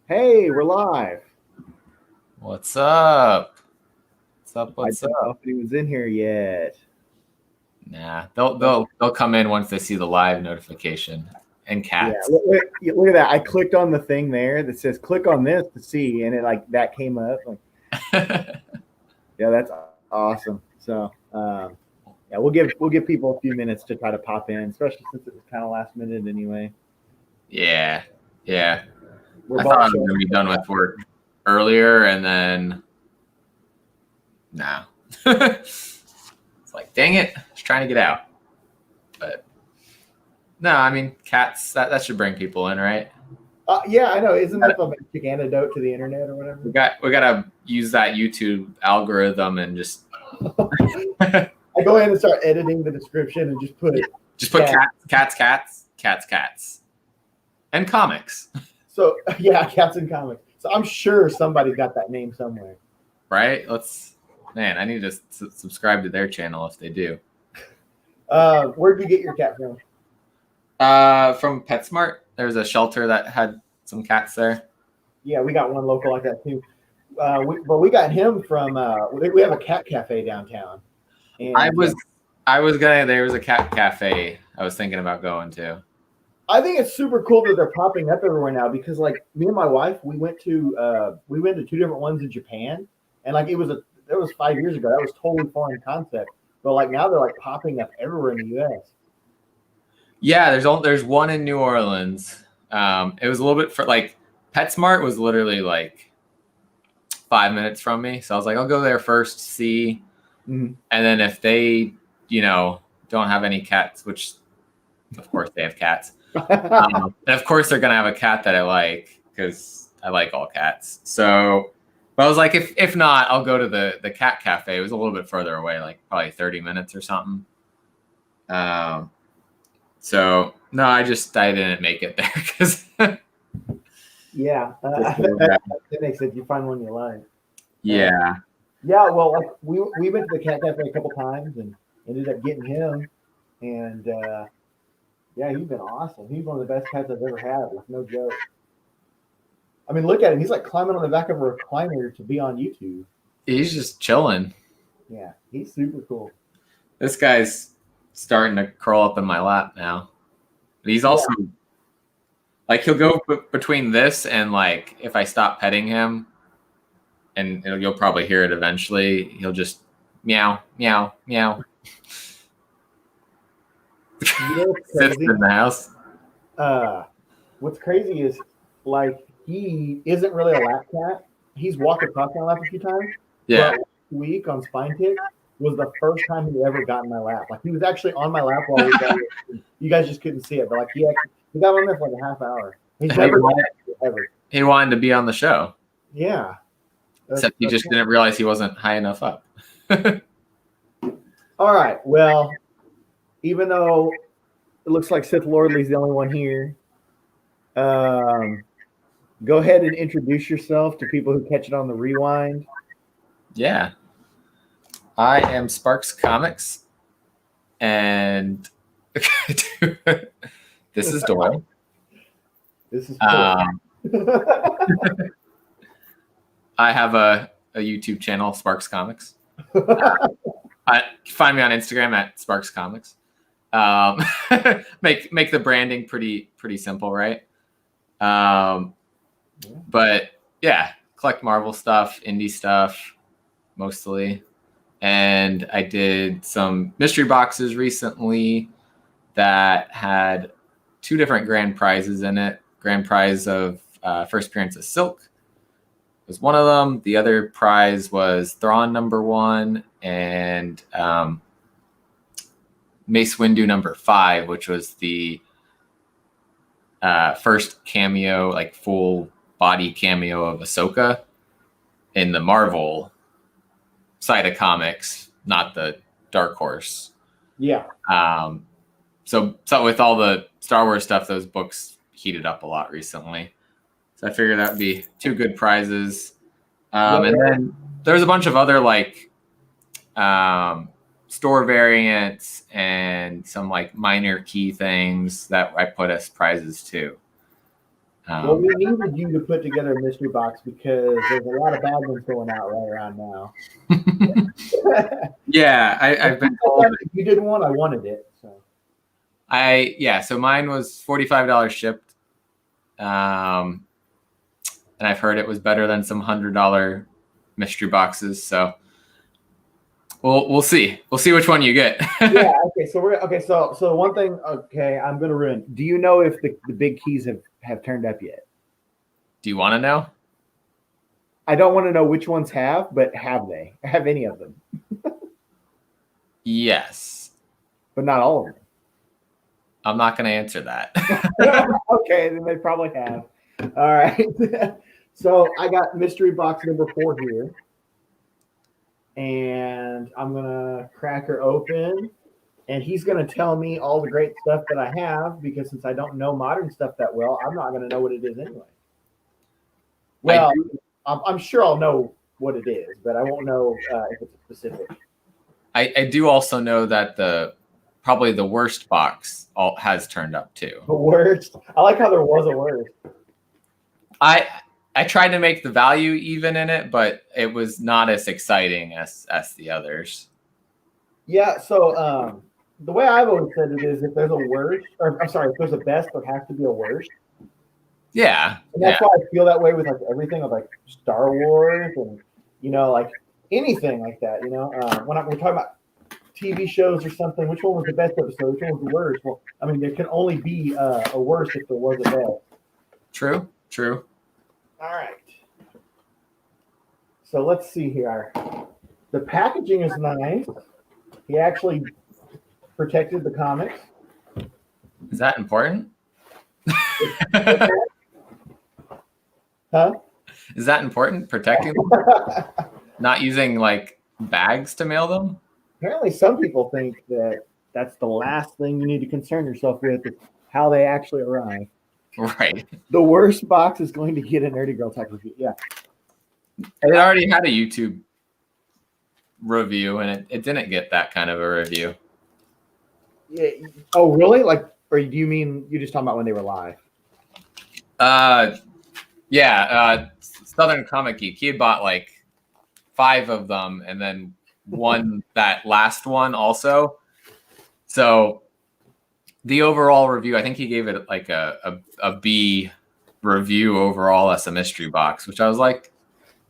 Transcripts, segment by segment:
Hey, we're live. What's up? I What's didn't know up? if he was in here yet. Nah, they'll come in once they see the live notification. And Yeah, cats. look at that. I clicked on the thing there that says "click on this to see," and it like that came up. Like, yeah, that's awesome. So, yeah, we'll give people a few minutes to try to pop in, especially since it was kind of last minute anyway. Yeah. We're I thought both I was showing. gonna be done with work earlier, and then nah. It's like, dang it, I was trying to get out. But no, I mean cats. That should bring people in, right? Yeah, I know. Isn't that the magic antidote to the internet or whatever? We gotta use that YouTube algorithm and just I go ahead and start editing the description and just put cats, and comics. So yeah, cats and comics. So I'm sure somebody's got that name somewhere. Right? I need to subscribe to their channel if they do. Where'd you get your cat from? From PetSmart, there's a shelter that had some cats there. Yeah, we got one local like that too. But we got him from. We have a cat cafe downtown. And I was gonna. There was a cat cafe I was thinking about going to. I think it's super cool that they're popping up everywhere now because, like, me and my wife, we went to two different ones in Japan, and like that was 5 years ago. That was totally foreign concept. But like now they're like popping up everywhere in the U.S. Yeah, there's one in New Orleans. It was a little bit for like PetSmart was literally like 5 minutes from me, so I was like, I'll go there first, see, and then if they, don't have any cats, which of course they have cats, and of course they're gonna have a cat that I like because I like all cats. So, but I was like, if not, I'll go to the cat cafe. It was a little bit further away, like probably 30 minutes or something. So no, I didn't make it there because Yeah, that makes sense. You find one you like. yeah. Yeah, well, like we went to the cat cafe a couple times and ended up getting him, and yeah, he's been awesome. He's one of the best cats I've ever had. Like no joke. I mean, look at him. He's like climbing on the back of a recliner to be on YouTube. He's just chilling. Yeah, he's super cool. This guy's starting to curl up in my lap now. But he's also like he'll go between this and like if I stop petting him, and you'll probably hear it eventually. He'll just meow, meow, meow. Sits in the house. What's crazy is like he isn't really a lap cat. He's walked across my lap a few times. Yeah. But last week on Spine Tick was the first time he ever got in my lap. Like he was actually on my lap while we were there. You guys just couldn't see it, but like he got on there for like a half hour. He's never ever. He wanted to be on the show. Yeah. Except he just didn't realize he wasn't high enough up. All right. Well, even though it looks like Sith Lordley's the only one here, go ahead and introduce yourself to people who catch it on the rewind. Yeah. I am Sparks Comics, and this is Doyle. This is cool. I have a YouTube channel, Sparks Comics. Find me on Instagram at Sparks Comics. Make the branding pretty simple, right? But yeah, collect Marvel stuff, indie stuff, mostly. And I did some mystery boxes recently that had 2 different grand prizes in it. Grand prize of first appearance of Silk was one of them. The other prize was Thrawn #1 and Mace Windu #5, which was the first cameo, like full body cameo of Ahsoka in the Marvel side of comics, not the Dark Horse. Yeah. So with all the Star Wars stuff, those books heated up a lot recently. So I figured that would be 2 good prizes. And then there's a bunch of other like store variants and some like minor key things that I put as prizes too. Well, we needed you to put together a mystery box because there's a lot of bad ones going out right around now. Yeah, I've been told. If you did one, I wanted it. So So mine was $45 shipped. And I've heard it was better than some $100 mystery boxes. So we'll see. We'll see which one you get. yeah. Okay. So one thing. Okay, I'm gonna ruin. Do you know if the big keys have turned up yet? Do you want to know? I don't want to know which ones have, but have they? Have any of them? Yes. But not all of them. I'm not going to answer that. Okay, then they probably have. All right. So I got mystery box number 4 here. And I'm going to crack her open. And he's going to tell me all the great stuff that I have, because since I don't know modern stuff that well, I'm not going to know what it is anyway. Well, I'm sure I'll know what it is, but I won't know if it's specific. I do also know that probably the worst box has turned up too. The worst? I like how there was a worst. I tried to make the value even in it, but it was not as exciting as the others. Yeah, so the way I've always said it is, if there's a worst, or I'm sorry, if there's a best, there has to be a worst. Yeah. And that's why I feel that way with like everything of like Star Wars and, like anything like that, when we're talking about TV shows or something, which one was the best episode? Which one was the worst? Well, I mean, there can only be a worst if there was a best. True. All right. So let's see here. The packaging is nice. He actually protected the comics. Is that important? Huh? Is that important? Protecting them? Not using like bags to mail them? Apparently some people think that that's the last thing you need to concern yourself with, is how they actually arrive. Right. The worst box is going to get a Nerdy Girl type review. Yeah. It already had a YouTube review, and it didn't get that kind of a review. Yeah. Oh, really? Like, or do you mean you're just talking about when they were live? Southern Comic Geek. He had bought like 5 of them, and then won that last one also. So the overall review, I think he gave it like a B review overall as a mystery box, which I was like,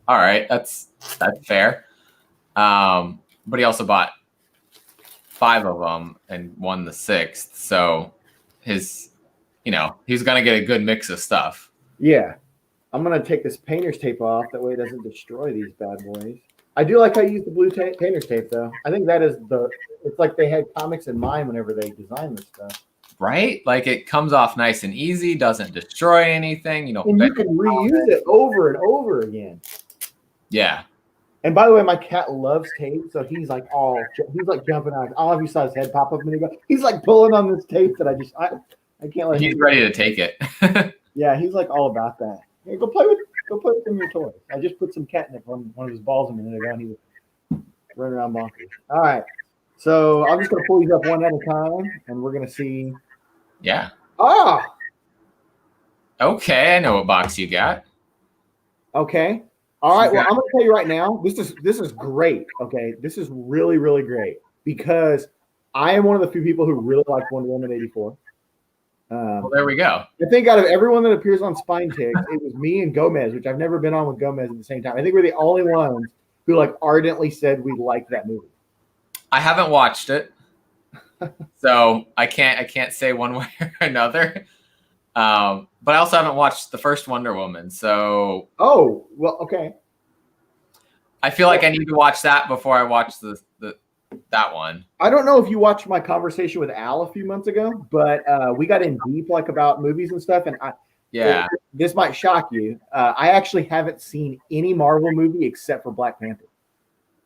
all right, that's fair. But he also bought 5 of them and won the 6th. So he's going to get a good mix of stuff. Yeah. I'm going to take this painter's tape off. That way it doesn't destroy these bad boys. I do like how you use the blue painter's tape, though. I think that is it's like they had comics in mind whenever they designed this stuff. Right? Like it comes off nice and easy, doesn't destroy anything. And you can reuse it over and over again. Yeah. And by the way, my cat loves tape, so he's like jumping out. I'll have you saw his head pop up a minute ago. He's like pulling on this tape that I can't let him. He's ready to take it. Yeah, he's like all about that. Hey, go play with some of your toys. I just put some catnip on one of his balls a minute ago, and he was running around bonkers. All right, so I'm just gonna pull these up one at a time, and we're gonna see. Yeah. Ah. Okay, I know what box you got. Okay. All right. Well, I'm gonna tell you right now. This is great. Okay, this is really, really great because I am one of the few people who really like Wonder Woman 84. Well, there we go. I think out of everyone that appears on Spine Ticks, it was me and Gomez, which I've never been on with Gomez at the same time. I think we're the only ones who like ardently said we liked that movie. I haven't watched it, so I can't say one way or another. But I also haven't watched the first Wonder Woman, so. Oh well, okay. I feel like I need to watch that before I watch that one. I don't know if you watched my conversation with Al a few months ago, but we got in deep like about movies and stuff. And this might shock you. I actually haven't seen any Marvel movie except for Black Panther.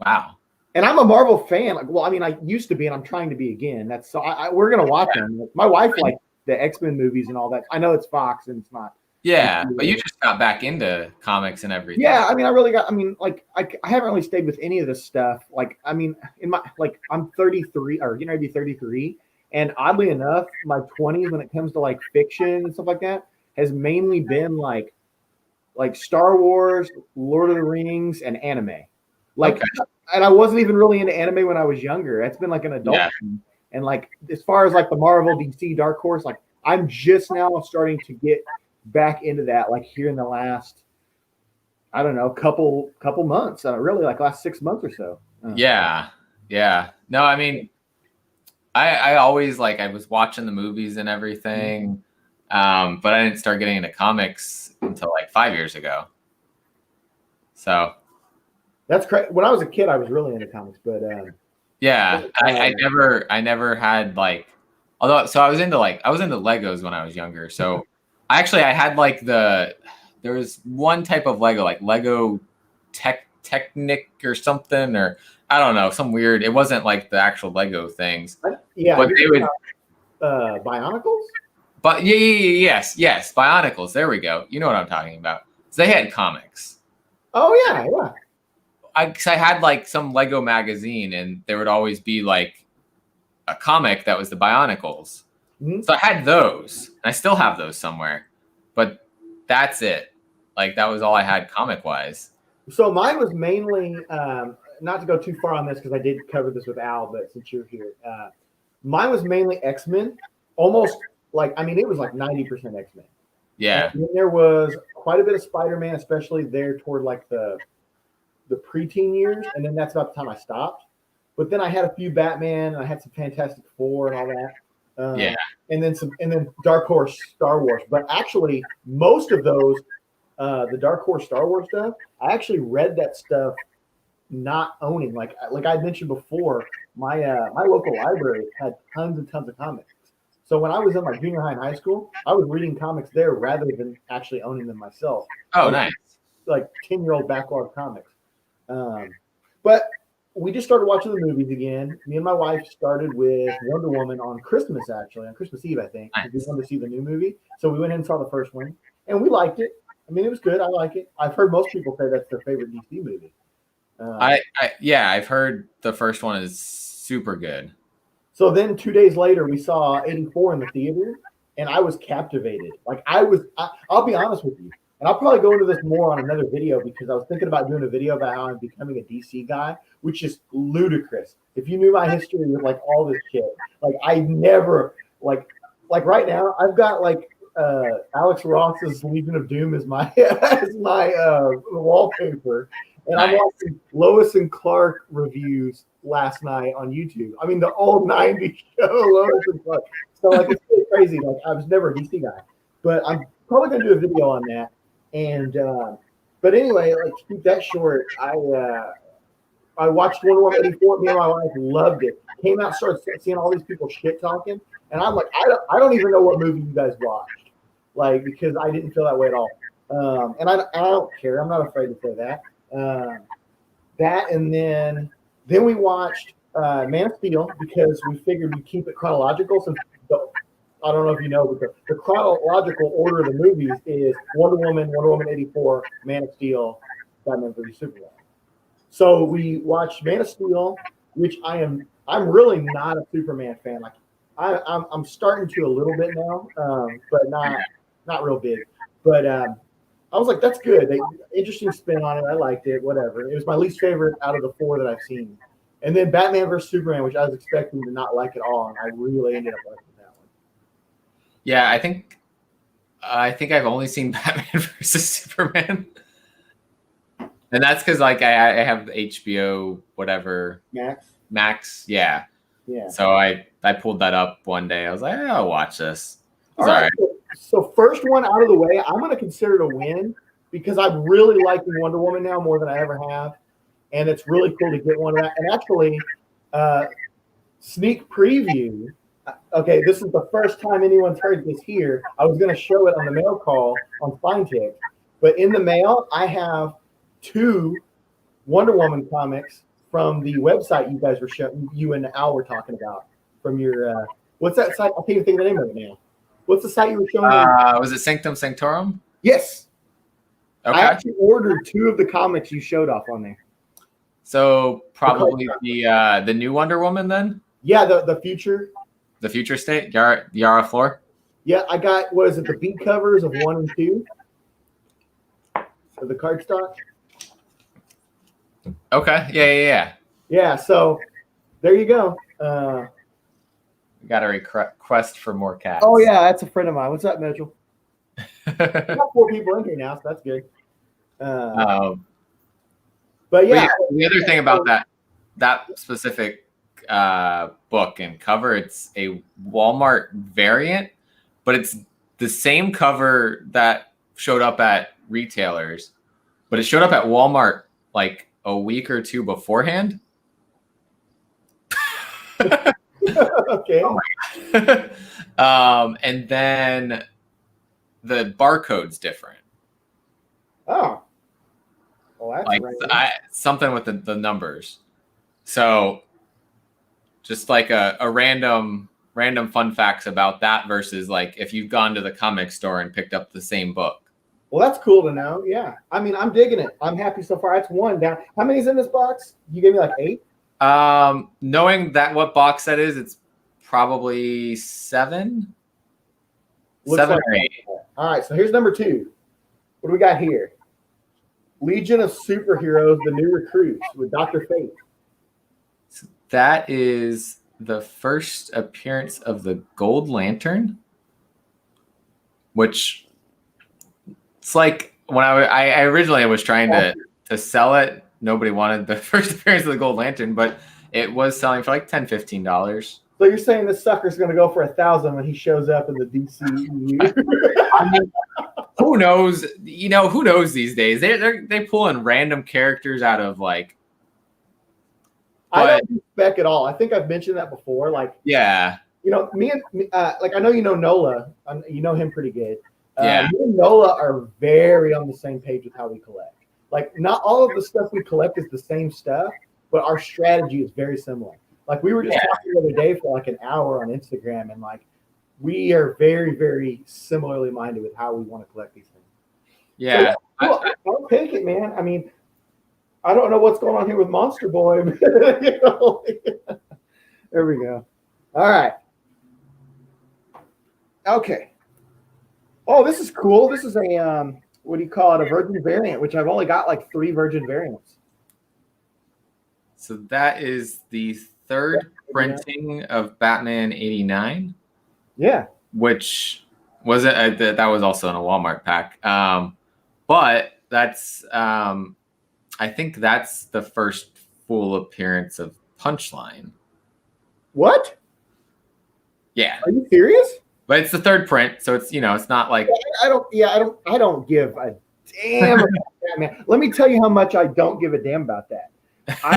Wow. And I'm a Marvel fan. Like, well, I mean, I used to be, and I'm trying to be again. That's so we're gonna watch them. My wife likes the X-Men movies and all that. I know it's Fox and it's not. Yeah, but you just got back into comics and everything. Yeah, I mean, I haven't really stayed with any of this stuff. Like, I mean, I'm 33 or be 33, and oddly enough, my 20s when it comes to like fiction and stuff like that, has mainly been like Star Wars, Lord of the Rings, and anime. Like, Okay. and I wasn't even really into anime when I was younger. That's been like an adult Yeah. thing. And like as far as like the Marvel, DC, Dark Horse, like I'm just now starting to get back into that. Like here in the last, I don't know, couple months. Really, like last 6 months or so. Yeah. Yeah. No, I mean, I always like I was watching the movies and everything, but I didn't start getting into comics until like 5 years ago. So That's crazy. When I was a kid, I was really into comics, but yeah, I never had like, although so I was into Legos when I was younger. So I had like there was one type of Lego, like Lego Technic or something, or I don't know, some weird. It wasn't like the actual Lego things. yeah, but they would. Bionicles. But yes, Bionicles. There we go. You know what I'm talking about. So they had comics. Oh yeah. I had like some Lego magazine, and there would always be like a comic that was the Bionicles. Mm-hmm. So I had those, and I still have those somewhere. But that's it. Like that was all I had comic wise. So mine was mainly not to go too far on this because I did cover this with Al, but since you're here, mine was mainly X-Men. Almost like it was like 90% X-Men. Yeah. And there was quite a bit of Spider-Man, especially there toward like the preteen years, and then that's about the time I stopped. But then I had a few Batman, and I had some Fantastic Four and all that. Yeah. And then Dark Horse Star Wars. But actually, most of those, the Dark Horse Star Wars stuff, I actually read that stuff not owning. Like I mentioned before, my local library had tons and tons of comics. So when I was in like junior high and high school, I was reading comics there rather than actually owning them myself. Oh, nice. Like 10-year-old backlog comics. But we just started watching the movies again. Me and my wife started with Wonder Woman on Christmas, actually, on Christmas Eve, I think. Nice. We wanted to see the new movie. So we went in and saw the first one, and we liked it. It was good. I like it. I've heard most people say that's their favorite DC movie. I've heard the first one is super good. So then 2 days later, we saw 84 in the theater, and I was captivated. I'll be honest with you. And I'll probably go into this more on another video because I was thinking about doing a video about how I'm becoming a DC guy, which is ludicrous. If you knew my history with like all this shit, like I never like right now I've got like Alex Ross's Legion of Doom as my wallpaper, and I'm watching Lois and Clark reviews last night on YouTube. The old '90s show Lois and Clark. So like it's really crazy. Like I was never a DC guy, but I'm probably gonna do a video on that. And but anyway, like to keep that short, I watched Wonder Woman 84. Me and my wife loved it. Came out, started seeing all these people shit talking, and I'm like, I don't even know what movie you guys watched, like because I didn't feel that way at all. And I don't care. I'm not afraid to say that. That and then we watched Man of Steel because we figured we'd keep it chronological. Since I don't know if you know, but the chronological order of the movies is Wonder Woman 84, Man of Steel, Batman vs Superman. So we watched Man of Steel, which I'm really not a Superman fan. Like I'm starting to a little bit now, but not real big. But I was like, that's good. Interesting spin on it. I liked it. Whatever. It was my least favorite out of the 4 that I've seen. And then Batman vs Superman, which I was expecting to not like at all, and I really ended up liking that one. Yeah, I think I've only seen Batman versus Superman, and that's because like I have HBO whatever Max. Yeah. So I pulled that up one day. I was like, I'll watch this. All right. So first one out of the way, I'm going to consider it a win because I'm really liking Wonder Woman now more than I ever have, and it's really cool to get one of that. And actually, sneak preview. Okay, this is the first time anyone's heard this here. I was going to show it on the mail call on FineTech, but in the mail, I have 2 Wonder Woman comics from the website you guys were showing. You and Al were talking about from your what's that site? I can't even think of the name of it now. What's the site you were showing? Was it Sanctum Sanctorum? Yes. Okay. I actually ordered 2 of the comics you showed off on there. So probably the new Wonder Woman then? Yeah, the future. The future state, Yara Flor. Yeah, I got, what is it, the B covers of 1 and 2 of the cardstock. Okay. Yeah. Yeah, so there you go. We got a request for more cats. Oh yeah, that's a friend of mine. What's up, Mitchell? We got 4 people in here now, so that's good. But yeah, the other thing about that specific book and cover, it's a Walmart variant, but it's the same cover that showed up at retailers, but it showed up at Walmart like a week or 2 beforehand. okay. And then the barcode's different. Oh. Well, that's like right. Something with the numbers. So just like a random fun facts about that versus like if you've gone to the comic store and picked up the same book. Well, that's cool to know. Yeah. I mean, I'm digging it. I'm happy so far. That's 1 down. How many's in this box? You gave me like 8? Knowing that what box that is, it's probably 7. Looks 7 like or 8. All right, so here's number 2. What do we got here? Legion of Superheroes, The New Recruits with Dr. Fate. So that is the first appearance of the Gold Lantern, which it's like when I originally was trying to sell it. Nobody wanted the first appearance of the Gold Lantern, but it was selling for like $10-15. So you're saying this sucker's going to go for 1,000 when he shows up in the DCEU? I mean, who knows? You know, who knows these days? They pull in random characters out of like. I don't spec at all. I think I've mentioned that before. Like, yeah, you know, me and like I know you know Nola. You know him pretty good. Yeah, me and Nola are very on the same page with how we collect. Like, not all of the stuff we collect is the same stuff, but our strategy is very similar. Like, we were just talking the other day for like an hour on Instagram, and like we are very, very similarly minded with how we want to collect these things. Yeah, so, I'll take it, man. I mean, I don't know what's going on here with Monster Boy. But, you know, there we go. All right. Okay. Oh, this is cool. This is a what do you call it? A virgin variant, which I've only got like 3 virgin variants. So that is the 3rd printing of Batman '89. Yeah. Which was that was also in a Walmart pack. But that's I think that's the first full appearance of Punchline. What? Yeah. Are you serious? But it's the 3rd print, so it's, you know, it's not like I don't give a damn about that, man. Let me tell you how much I don't give a damn about that. I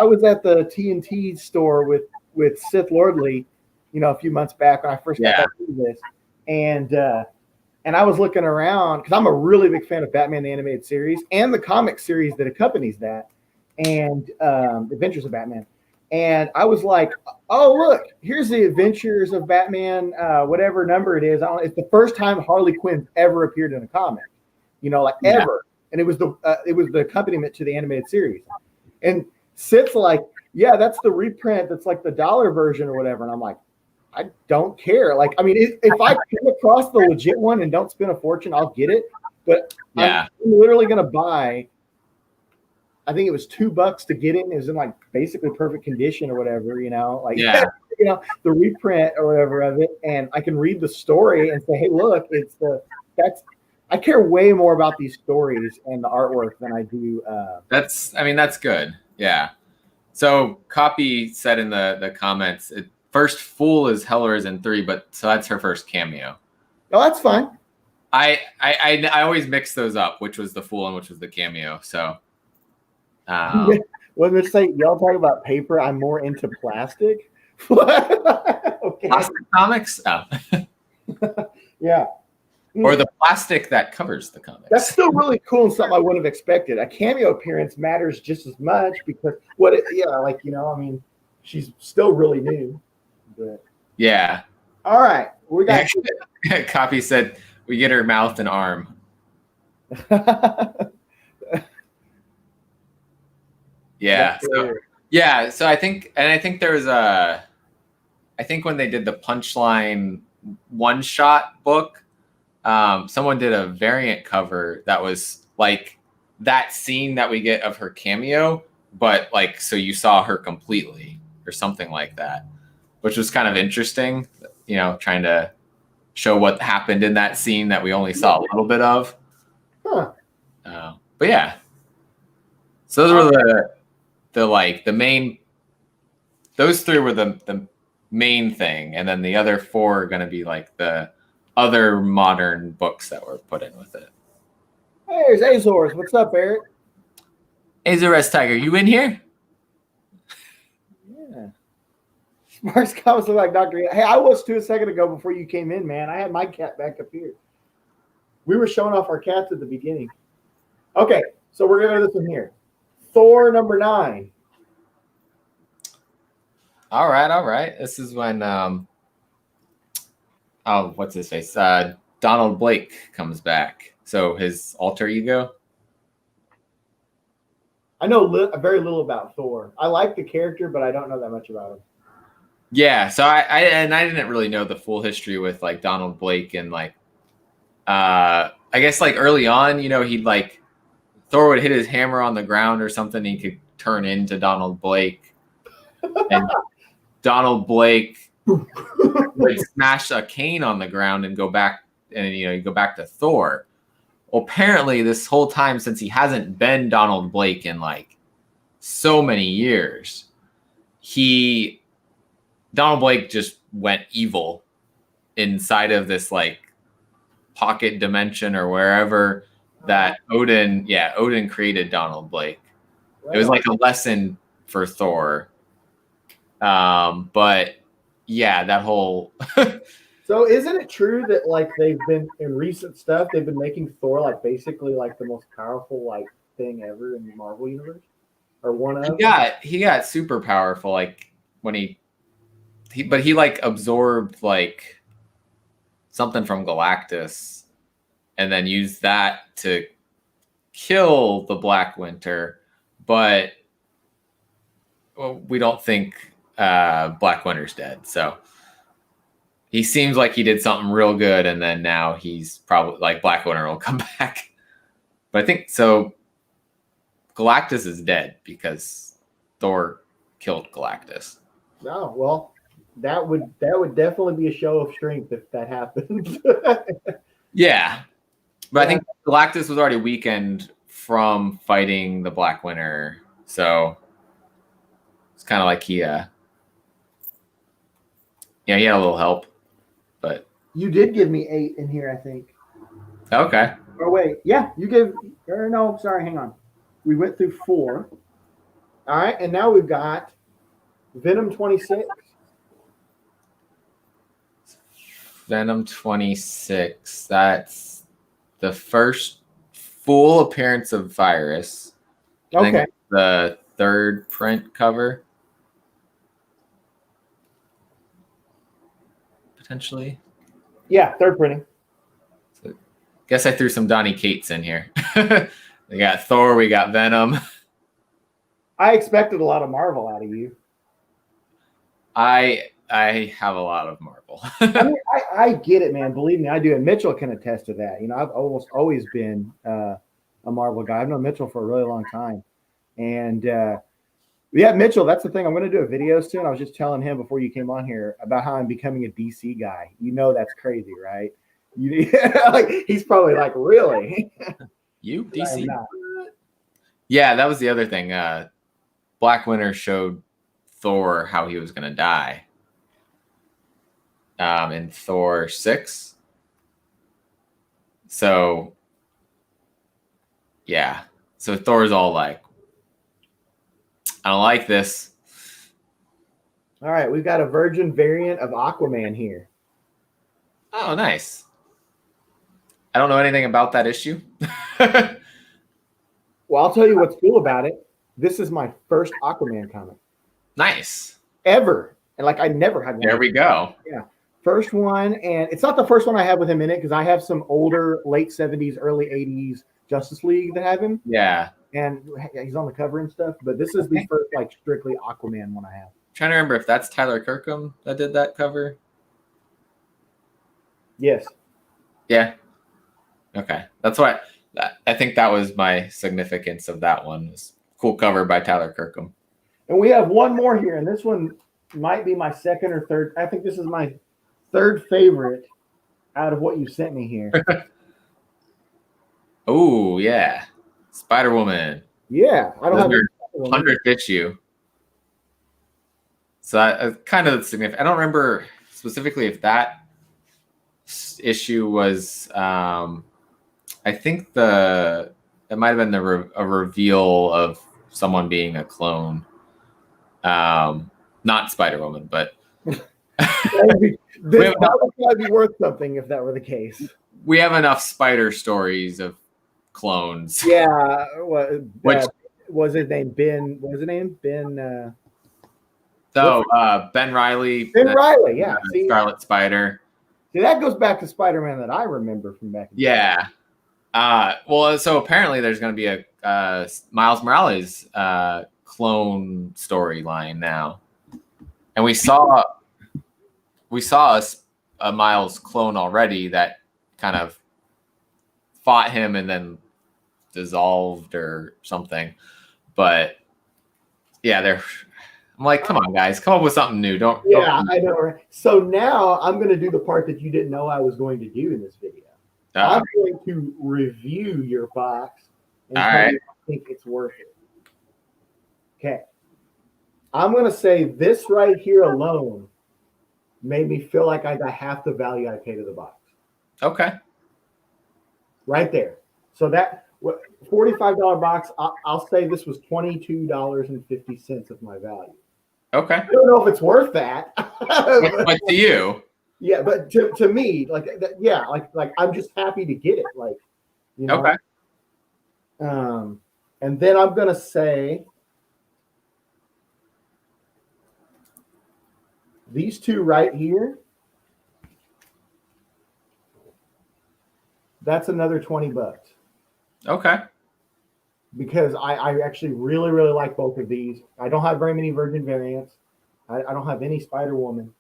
was at the TNT store with Sith Lordley, you know, a few months back when I first got back into this, and I was looking around because I'm a really big fan of Batman the Animated Series and the comic series that accompanies that, and Adventures of Batman. And I was like, oh, look, here's the Adventures of Batman, whatever number it is. It's the first time Harley Quinn ever appeared in a comic, you know, like ever. And it was the accompaniment to the animated series. And Sith's like, yeah, that's the reprint. That's like the dollar version or whatever. And I'm like, I don't care. Like, I mean, if I come across the legit one and don't spend a fortune, I'll get it. But I'm literally going to buy, I think it was $2 to get it. It was in like basically perfect condition or whatever, you know, like, you know, the reprint or whatever of it. And I can read the story and say, hey, look, I care way more about these stories and the artwork than I do. That's good. Yeah. So Copy said in the comments, first full is Hellraiser 3, but so that's her first cameo. Oh, that's fine. I always mix those up, which was the full and which was the cameo. So. When they say y'all talk about paper, I'm more into plastic. Okay. Plastic comics? Oh. Yeah. Or the plastic that covers the comics. That's still really cool and something I wouldn't have expected. A cameo appearance matters just as much because like, you know, I mean, she's still really new. But yeah. All right. We got Copy said we get her mouth and arm. Yeah. So I think there was I think when they did the Punchline one-shot book, someone did a variant cover that was like that scene that we get of her cameo, but like so you saw her completely or something like that, which was kind of interesting, you know, trying to show what happened in that scene that we only saw a little bit of. Huh. But yeah, so those were the main. Those three were the main thing, and then the other four are going to be like the other modern books that were put in with it. Hey, there's Azores. What's up, Eric? Azores Tiger, you in here? Yeah. Sparks comments look like Dr. Hey, I was too a second ago before you came in, man. I had my cat back up here. We were showing off our cats at the beginning. Okay, so we're going to do this one here. Thor number 9. All right. This is when what's his face? Donald Blake comes back. So his alter ego. I know very little about Thor. I like the character, but I don't know that much about him. Yeah, so I didn't really know the full history with like Donald Blake and like I guess like early on, you know, he'd like Thor would hit his hammer on the ground or something, he could turn into Donald Blake. And Donald Blake would smash a cane on the ground and go back, and you know, you go back to Thor. Well, apparently this whole time, since he hasn't been Donald Blake in like so many years, Donald Blake just went evil inside of this like pocket dimension or wherever that Odin created Donald Blake. It was like a lesson for Thor. But yeah, that whole. So isn't it true that like they've been in recent stuff, they've been making Thor like basically like the most powerful like thing ever in the Marvel universe, or one of? He got super powerful like when he like absorbed like something from Galactus, and then used that to kill the Black Winter, but we don't think Black Winter's dead. So he seems like he did something real good, and then now he's probably like Black Winter will come back. But I think so. Galactus is dead because Thor killed Galactus. Oh, well, that would definitely be a show of strength if that happened. Yeah. But I think Galactus was already weakened from fighting the Black Winter. So it's kind of like he had a little help. But you did give me 8 in here, I think. Okay. Or wait, yeah, you gave. Or no, sorry, hang on. We went through 4. All right, and now we've got Venom 26. Venom 26. That's the first full appearance of Virus. I think it's the 3rd print cover. Potentially. Yeah, 3rd printing. So, guess I threw some Donny Cates in here. We got Thor, we got Venom. I expected a lot of Marvel out of you. I have a lot of Marvel. I mean, I get it, man. Believe me, I do. And Mitchell can attest to that. You know, I've almost always been a Marvel guy. I've known Mitchell for a really long time. And yeah, Mitchell, that's the thing. I'm going to do a video soon. I was just telling him before you came on here about how I'm becoming a DC guy. You know, that's crazy, right? Like, he's probably like, really? You DC? Yeah, that was the other thing. Black Winter showed Thor how he was going to die. In Thor 6. So, yeah. So Thor's all like, I don't like this. All right, we've got a virgin variant of Aquaman here. Oh, nice. I don't know anything about that issue. Well, I'll tell you what's cool about it. This is my first Aquaman comic. Nice. Ever. And like I never had one. There we go. Yeah. First one. And it's not the first one I have with him in it because I have some older late 70s, early 80s Justice League that have him. Yeah. And he's on the cover and stuff. But this is the first like strictly Aquaman one I have. I'm trying to remember if that's Tyler Kirkham that did that cover. Yes. Yeah. Okay. That's why I think that was my significance of that one. Was cool cover by Tyler Kirkham. And we have one more here, and this one might be my second or third. I think this is my third favorite out of what you sent me here. Oh yeah, Spider Woman. Yeah, I don't have any 100th issue. So kind of significant. I don't remember specifically if that issue was. I think it might have been a reveal of someone being a clone. Not Spider Woman, but this would probably be worth something if that were the case. We have enough spider stories of clones. Yeah, was his name Ben? What was his name? Ben. Ben Reilly. Ben Reilly, yeah. Scarlet Spider. See, that goes back to Spider-Man that I remember from back in the day. Well, so apparently there's going to be a Miles Morales clone storyline now, and we saw a Miles clone already that kind of fought him and then dissolved or something. But yeah, I'm like, come on, guys, come up with something new. Don't. I know. Right? So now I'm going to do the part that you didn't know I was going to do in this video. I'm going to review your box and tell you if I think it's worth it. Okay. I'm going to say this right here alone made me feel like I got half the value I paid to the box. Okay. Right there. So that $45 box, I'll say this was $22.50 of my value. Okay. I don't know if it's worth that. But to you. Yeah, but to me, like I'm just happy to get it. Like, you know. Okay. And then I'm gonna say these two right here. That's another $20. Okay. Because I actually really, really like both of these. I don't have very many Virgin variants. I don't have any Spider Woman.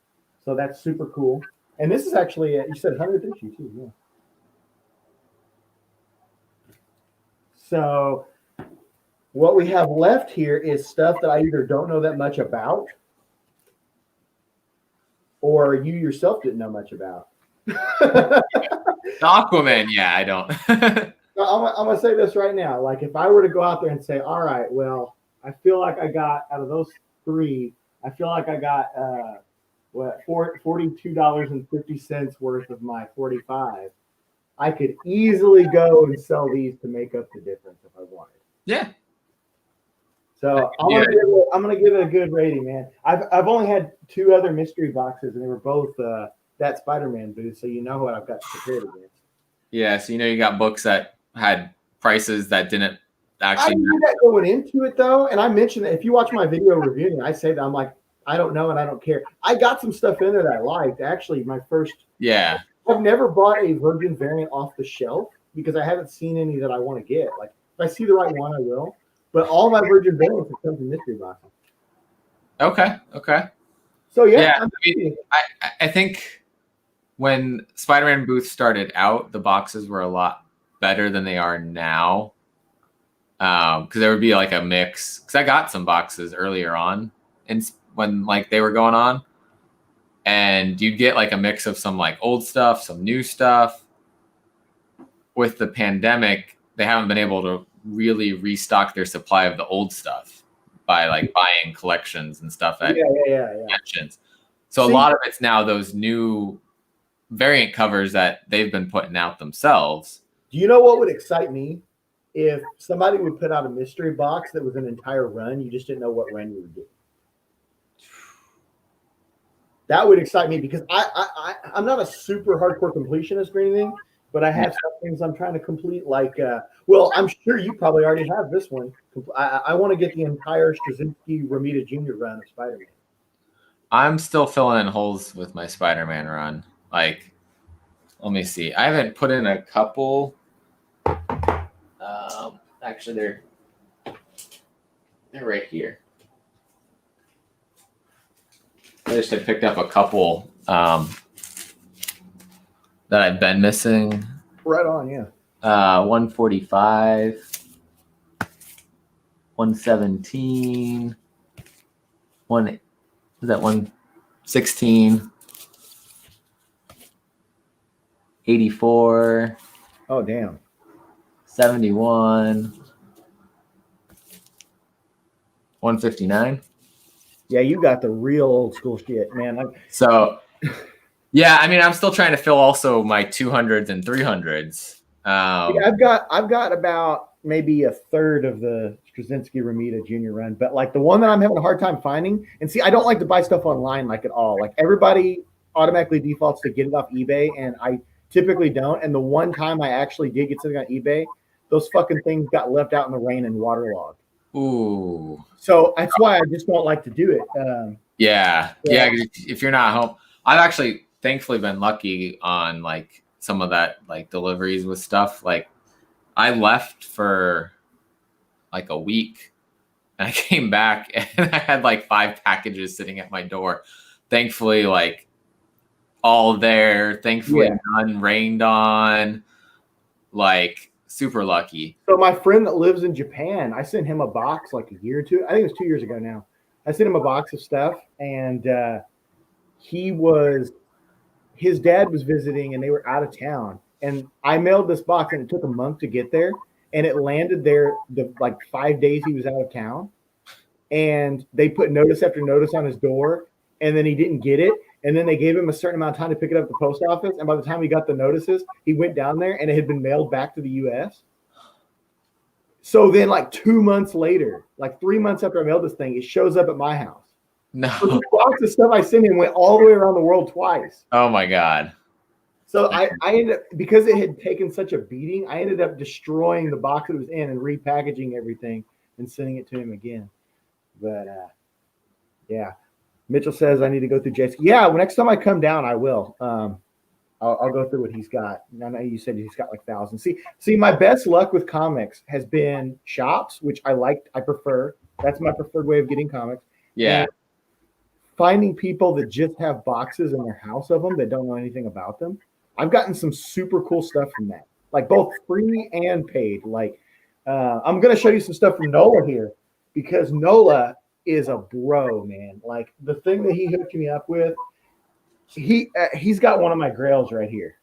So that's super cool. And this is actually, you said 100th issue too, yeah. So what we have left here is stuff that I either don't know that much about or you yourself didn't know much about. Aquaman, yeah, I don't. I'm going to say this right now. Like, if I were to go out there and say, all right, well, I feel like I got, out of those three, I feel like I got, $42.50 worth of my 45. I could easily go and sell these to make up the difference if I wanted. Yeah. So I'm gonna give it a good rating, man. I've only had two other mystery boxes, and they were both that Spider-Man booth, so you know what I've got to compare it against. Yeah, so you got books that had prices that didn't actually. I knew that going into it though, and I mentioned that if you watch my video reviewing, I say that I'm like, I don't know and I don't care. I got some stuff in there that I liked. Actually, my first. Yeah. I've never bought a Virgin variant off the shelf because I haven't seen any that I want to get. Like, if I see the right one, I will. But all my Virgin variants have come from mystery boxes. Okay. So yeah. I think when Spider-Man booth started out, the boxes were a lot better than they are now. Because there would be like a mix. Because I got some boxes earlier on, and when like they were going on, and you'd get like a mix of some like old stuff, some new stuff. With the pandemic, they haven't been able to really restock their supply of the old stuff by like buying collections and stuff at conventions. So a lot of it's now those new variant covers that they've been putting out themselves. Do you know what would excite me? If somebody would put out a mystery box that was an entire run, you just didn't know what run you would get. That would excite me because I'm not a super hardcore completionist or anything, but I have some things I'm trying to complete. Like, well, I'm sure you probably already have this one. I want to get the entire Straczynski Romita Jr. run of Spider-Man. I'm still filling in holes with my Spider-Man run. Like, let me see. I haven't put in a couple. Actually, they're right here. I just had picked up a couple that that I've been missing. Right on, yeah. 145, 117, was that 116, 84. Oh, damn. 71, 159. Yeah, you got the real old school shit, man. So, yeah, I mean, I'm still trying to fill also my 200s and 300s. I've got about maybe a third of the Straczynski Ramita Junior run, but like the one that I'm having a hard time finding. And see, I don't like to buy stuff online like at all. Like everybody automatically defaults to get it off eBay, and I typically don't. And the one time I actually did get something on eBay, those fucking things got left out in the rain and waterlogged. Ooh. So that's why I just don't like to do it. Yeah. If you're not home, I've actually thankfully been lucky on like some of that like deliveries with stuff. Like I left for like a week and I came back and I had like 5 packages sitting at my door. Thankfully, like all there. Thankfully, none rained on. Like super lucky. So my friend that lives in Japan, I sent him a box like a year or two. I think it was 2 years ago now. I sent him a box of stuff, and his dad was visiting, and they were out of town. And I mailed this box, and it took a month to get there, and it landed there the like 5 days he was out of town. And they put notice after notice on his door, and then he didn't get it. And then they gave him a certain amount of time to pick it up at the post office. And by the time he got the notices, he went down there and it had been mailed back to the U.S. So then like 2 months later, like 3 months after I mailed this thing, it shows up at my house. No. So the box of stuff I sent him went all the way around the world twice. Oh my God. So I ended up, because it had taken such a beating, I ended up destroying the box it was in and repackaging everything and sending it to him again. But yeah. Mitchell says I need to go through Jason. Yeah, well, next time I come down, I will. I'll go through what he's got. I know you said he's got like thousands. See, my best luck with comics has been shops, which I prefer. That's my preferred way of getting comics. Yeah. And finding people that just have boxes in their house of them that don't know anything about them. I've gotten some super cool stuff from that, like both free and paid. Like I'm going to show you some stuff from Nola here, because Nola is a bro, man. Like the thing that he hooked me up with, he's got one of my grails right here,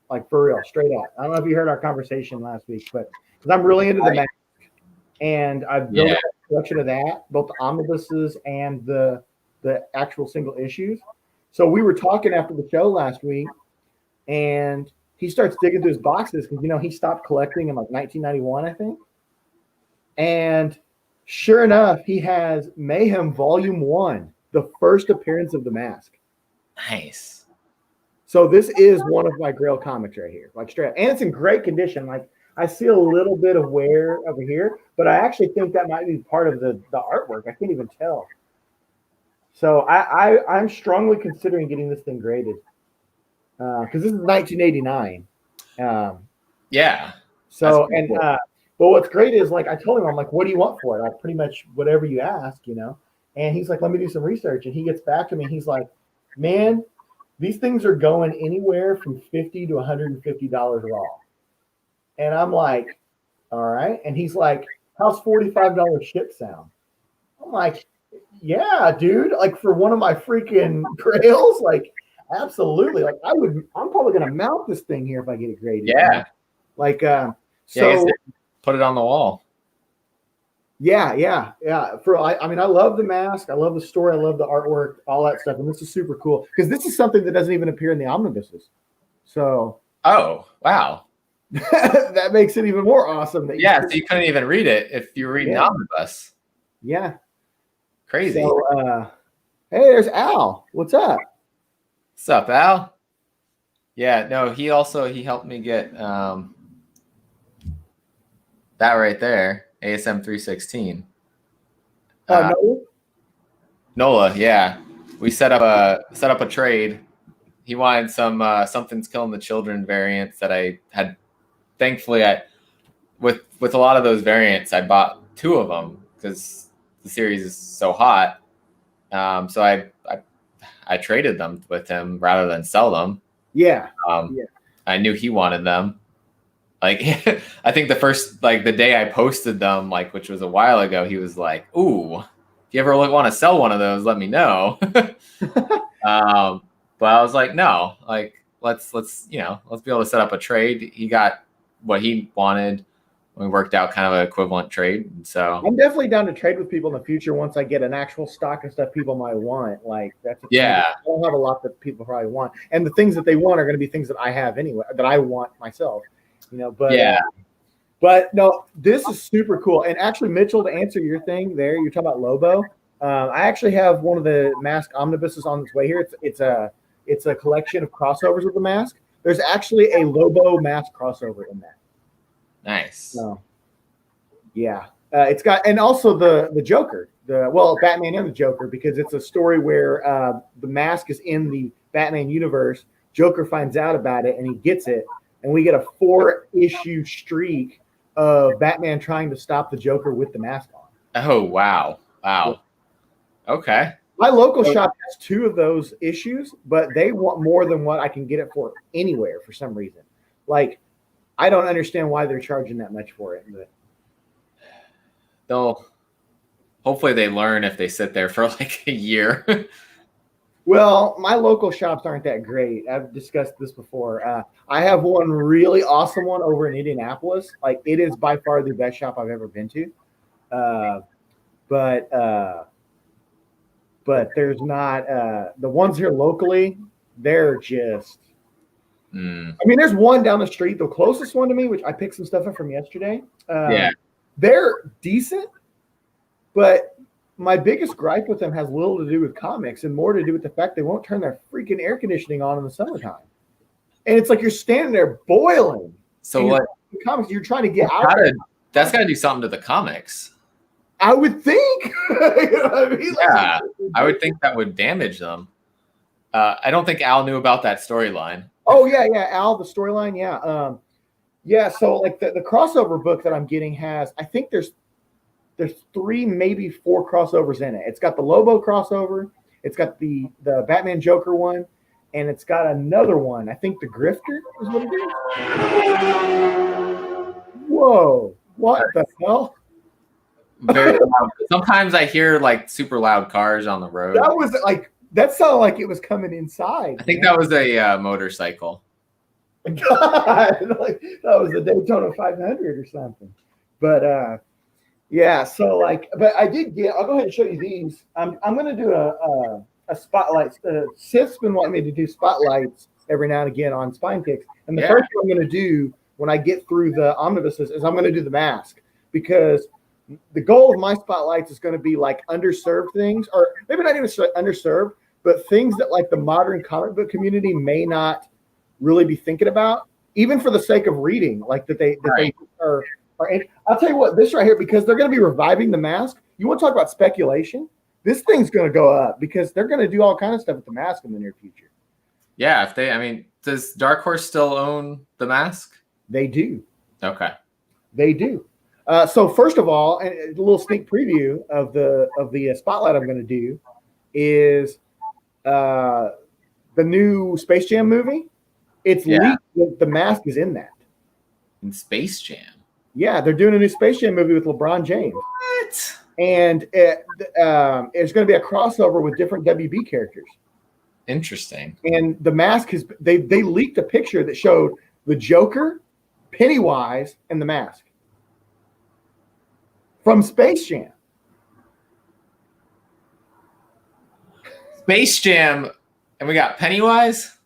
like for real, straight up. I don't know if you heard our conversation last week, but because I'm really into the mask, and I've built a collection of that, both the omnibuses and the actual single issues. So we were talking after the show last week, and he starts digging through his boxes because he stopped collecting in like 1991, I think, and sure enough, he has Mayhem Volume 1, the first appearance of the Mask. Nice. So this is one of my Grail comics right here, like straight up. And it's in great condition. Like I see a little bit of wear over here, but I actually think that might be part of the artwork. I can't even tell. So I'm strongly considering getting this thing graded because this is 1989. Yeah. So and cool. But what's great is, like, I told him, I'm like, what do you want for it? Like, pretty much whatever you ask, And he's like, let me do some research. And he gets back to me. He's like, man, these things are going anywhere from $50 to $150 raw. And I'm like, all right. And he's like, how's $45 ship sound? I'm like, yeah, dude. Like, for one of my freaking grails, like, absolutely. Like, I'm probably going to mount this thing here if I get it graded. Yeah. Like, so. Put it on the wall. Yeah. I mean, I love the mask. I love the story. I love the artwork, all that stuff. And this is super cool because this is something that doesn't even appear in the omnibuses. So. Oh, wow. That makes it even more awesome. So you couldn't even read it if you were reading the omnibus. Yeah. Crazy. So, hey, there's Al. What's up? What's up, Al? Yeah, no, he helped me get that right there, ASM 316. Nola, yeah. We set up a trade. He wanted some Something's Killing the Children variants that I had. Thankfully, with a lot of those variants, I bought 2 of them because the series is so hot. So I traded them with him rather than sell them. Yeah. I knew he wanted them. Like, I think the first, like the day I posted them, like, which was a while ago, he was like, "Ooh, if you ever want to sell one of those, let me know." But I was like, no, like, let's be able to set up a trade. He got what he wanted. We worked out kind of an equivalent trade. So I'm definitely down to trade with people in the future once I get an actual stock of stuff people might want. Like that's yeah, I don't have a lot that people probably want, and the things that they want are going to be things that I have anyway that I want myself. But yeah, but no, this is super cool. And actually, Mitchell, to answer your thing there, you're talking about Lobo. I actually have one of the mask omnibuses on its way here. It's a collection of crossovers with the mask. There's actually a Lobo mask crossover in that. nice. So, yeah, it's got, and also the Joker, Batman and the Joker, because it's a story where the mask is in the Batman universe. Joker finds out about it and he gets it, and we get a 4-issue streak of Batman trying to stop the Joker with the mask on. Oh wow. Okay. My local shop has 2 of those issues, but they want more than what I can get it for anywhere for some reason. Like, I don't understand why they're charging that much for it. But Hopefully they learn if they sit there for like a year. well, my local shops aren't that great. I've discussed this before. I have one really awesome one over in Indianapolis. Like, it is by far the best shop I've ever been to. But there's not the ones here locally. They're just. I mean, there's one down the street, the closest one to me, which I picked some stuff up from yesterday. Yeah, they're decent, but my biggest gripe with them has little to do with comics and more to do with the fact they won't turn their freaking air conditioning on in the summertime. And it's like you're standing there boiling. so what? Comics you're trying to get out. That's got to do something to the comics. I would think. You know what I mean? Yeah, I would think that would damage them. I don't think Al knew about that storyline. Oh yeah, Al, the storyline, yeah. So like the crossover book that I'm getting has, I think there's 3, maybe 4 crossovers in it. It's got the Lobo crossover, it's got the Batman Joker one, and it's got another one. I think the Grifter is what it is. Whoa, what the hell? Very loud. Sometimes I hear like super loud cars on the road. That sounded like it was coming inside. I think that was a motorcycle. God, like that was the Daytona 500 or something. But yeah, so like, but I did get. I'll go ahead and show you these. I'm going to do a spotlight. Sith's been wanting me to do spotlights every now and again on Spine Kicks, and the first thing I'm going to do when I get through the omnibuses is I'm going to do the mask, because the goal of my spotlights is going to be like underserved things, or maybe not even underserved, but things that like the modern comic book community may not really be thinking about, even for the sake of reading, like they are. I'll tell you what, this right here, because they're going to be reviving the mask. You want to talk about speculation? This thing's going to go up because they're going to do all kinds of stuff with the mask in the near future. Yeah, does Dark Horse still own the mask? They do. Okay. They do. So first of all, and a little sneak preview of the spotlight I'm going to do is the new Space Jam movie. It's leaked that the mask is in that. In Space Jam? Yeah, they're doing a new Space Jam movie with LeBron James. What? And it's going to be a crossover with different WB characters. Interesting. And the mask is they leaked a picture that showed the Joker, Pennywise, and the mask from Space Jam. Space Jam, and we got Pennywise.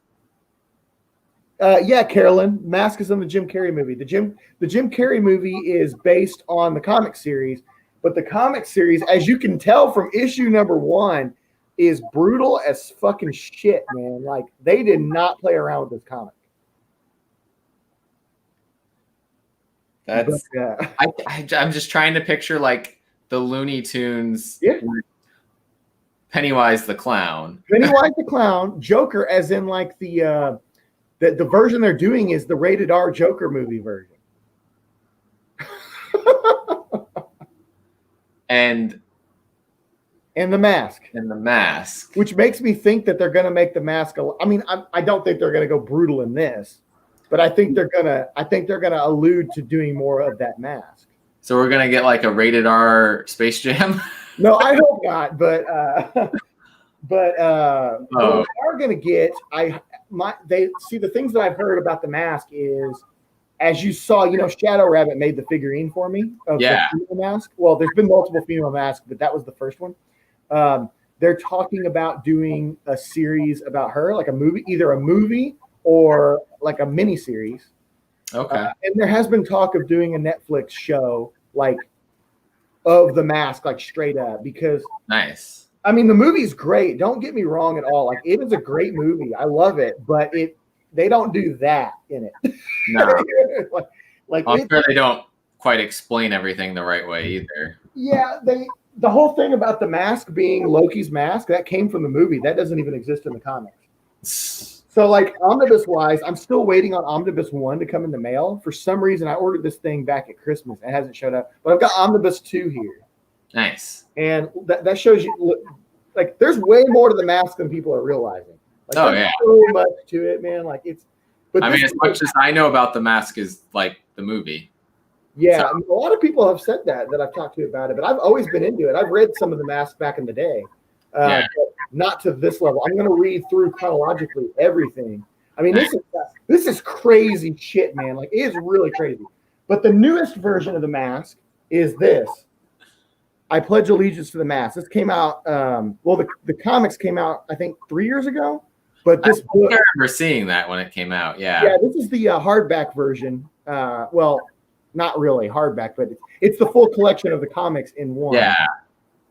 Yeah, Carolyn. Mask is in the Jim Carrey movie. The Jim Carrey movie is based on the comic series, but the comic series, as you can tell from issue number 1, is brutal as fucking shit, man. Like, they did not play around with this comic. That's. I'm just trying to picture like the Looney Tunes. Yeah. Pennywise the clown. Pennywise the clown. Joker, as in like the version they're doing is the rated R Joker movie version. and the mask. And the mask. Which makes me think that they're going to make the mask. I mean, I don't think they're going to go brutal in this. but I think they're gonna allude to doing more of that mask. So we're gonna get like a rated R Space Jam. No, I hope not. But what we are gonna get, the things that I've heard about the mask is, as you saw, Shadow Rabbit made the figurine for me of the female mask. Well, there's been multiple female masks, but that was the first one. They're talking about doing a series about her, like a movie, either a movie or like a mini series. Okay. And there has been talk of doing a Netflix show like of the mask, like straight up, because nice. I mean, the movie's great. Don't get me wrong at all. Like, it is a great movie. I love it, but they don't do that in it. No. I'm sure they don't quite explain everything the right way either. Yeah, the whole thing about the mask being Loki's mask, that came from the movie. That doesn't even exist in the comics. So, like, Omnibus-wise, I'm still waiting on Omnibus 1 to come in the mail. For some reason, I ordered this thing back at Christmas. It hasn't showed up. But I've got Omnibus 2 here. Nice. And that shows you, like, there's way more to the mask than people are realizing. Like, there's so much to it, man. Like, but I mean, as much as I know about the mask is, like, the movie. Yeah, so. I mean, a lot of people have said that I've talked to about it, but I've always been into it. I've read some of the masks back in the day, but not to this level. I'm going to read through chronologically everything. I mean, this is crazy shit, man. Like, it is really crazy. But the newest version of the mask is this. I Pledge Allegiance to the Mask. This came out, the comics came out, I think, 3 years ago. But this book, I remember seeing that when it came out. Yeah. Yeah, this is the hardback version. Not really hardback, but it's the full collection of the comics in one. Yeah.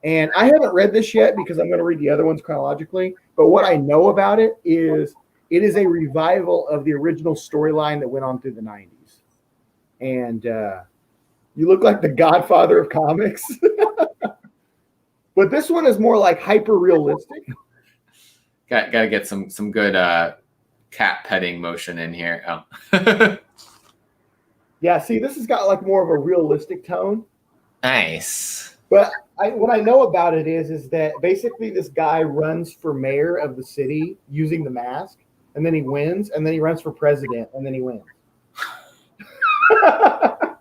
And I haven't read this yet because I'm going to read the other ones chronologically. But what I know about it is a revival of the original storyline that went on through the 90s. And you look like the godfather of comics. But this one is more like hyper realistic. Got to get some good cat petting motion in here. Oh. Yeah, see, this has got like more of a realistic tone. Nice. But what I know about it is that basically this guy runs for mayor of the city using the mask, and then he wins, and then he runs for president, and then he wins.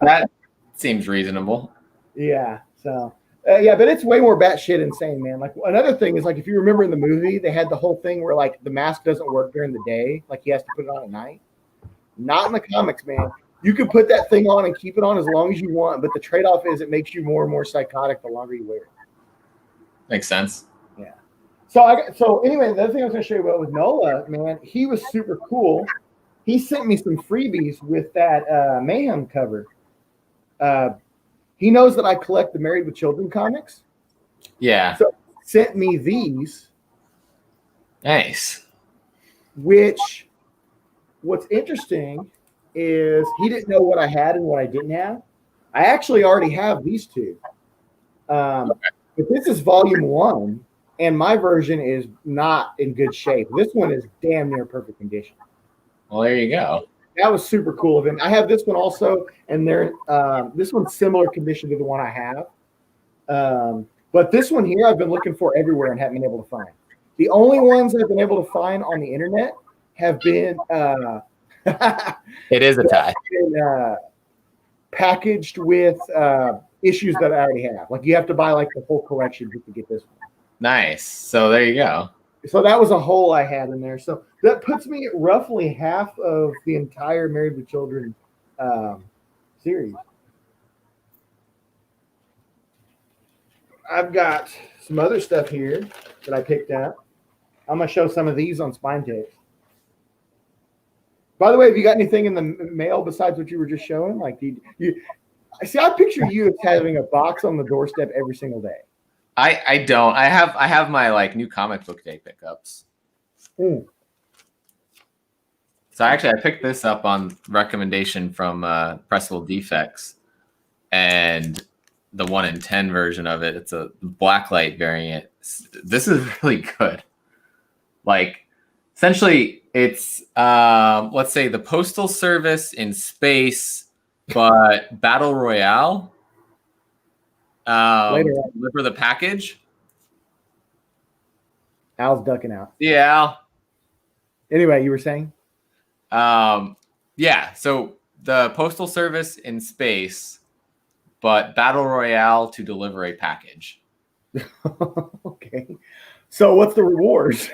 That seems reasonable. Yeah. So, but it's way more batshit insane, man. Like, another thing is, like, if you remember in the movie, they had the whole thing where, like, the mask doesn't work during the day. Like, he has to put it on at night. Not in the comics, man. You can put that thing on and keep it on as long as you want, but the trade-off is it makes you more and more psychotic the longer you wear it. Makes sense. Yeah. So anyway, the other thing I was going to show you about with Nola, man, he was super cool. He sent me some freebies with that Mayhem cover. He knows that I collect the Married with Children comics. Yeah. So sent me these. Nice. Which, what's interesting is he didn't know what I had and what I didn't have. I actually already have these two. But this is volume 1, and my version is not in good shape. This one is damn near perfect condition. Well, there you go. That was super cool of him. I have this one also, and this one's similar condition to the one I have. But this one here I've been looking for everywhere and haven't been able to find. The only ones I've been able to find on the internet have been it is a tie. Packaged with issues that I already have. Like, you have to buy like the full collection to get this one. Nice. So there you go. So that was a hole I had in there. So that puts me at roughly half of the entire Married with Children series. I've got some other stuff here that I picked up. I'm going to show some of these on Spine Tapes. By the way, have you got anything in the mail besides what you were just showing? Like, I picture you as having a box on the doorstep every single day. I don't. I have my like new comic book day pickups. So I picked this up on recommendation from Pressable Defects, and the 1 in 10 version of it. It's a blacklight variant. This is really good. Like, essentially, it's let's say the Postal Service in space, but battle royale. Deliver the package. Al's ducking out. Yeah, Al. Anyway, you were saying? Yeah, so the Postal Service in space, but Battle Royale to deliver a package. Okay. So what's the rewards?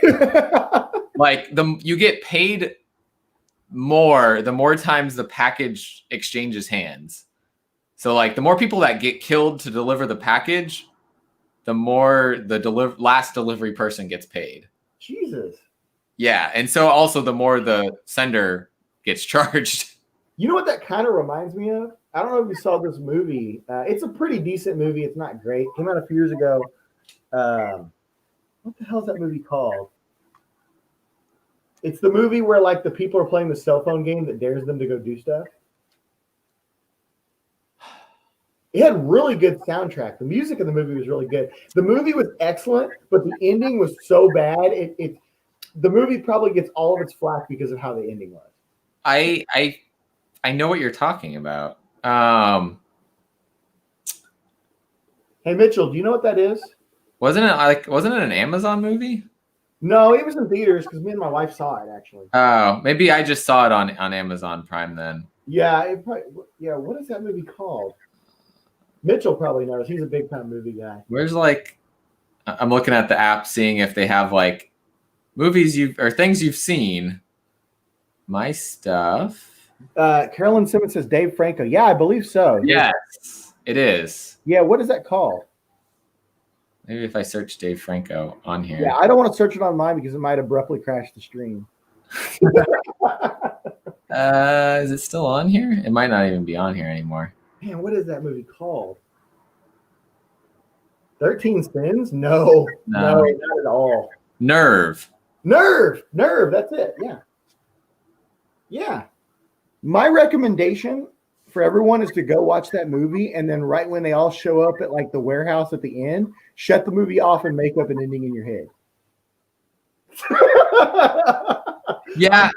Like you get paid more the more times the package exchanges hands. So like the more people that get killed to deliver the package, the more the last delivery person gets paid. Jesus. Yeah, and so also the more the sender gets charged. You know what that kind of reminds me of? I don't know if you saw this movie. It's a pretty decent movie. It's not great. Came out a few years ago. What the hell is that movie called? It's the movie where like the people are playing the cell phone game that dares them to go do stuff. It had really good soundtrack. The music of the movie was really good. The movie was excellent, but the ending was so bad. The movie probably gets all of its flack because of how the ending was. I know what you're talking about. Hey Mitchell, do you know what that is? Wasn't it an Amazon movie? No, it was in theaters because me and my wife saw it actually. Oh, maybe I just saw it on Amazon Prime then. Yeah, what is that movie called? Mitchell probably knows. He's a big time movie guy. Where's like I'm looking at the app seeing if they have like movies or things you've seen. My stuff. Carolyn Simmons says Dave Franco. Yeah, I believe so. Yes, it is. Yeah, what is that called? Maybe if I search Dave Franco on here. Yeah, I don't want to search it on mine because it might abruptly crash the stream. Is it still on here? It might not even be on here anymore. Man, what is that movie called? 13 Sins? No, not at all. Nerve. That's it. Yeah. My recommendation for everyone is to go watch that movie, and then right when they all show up at like the warehouse at the end, shut the movie off and make up an ending in your head. Yeah,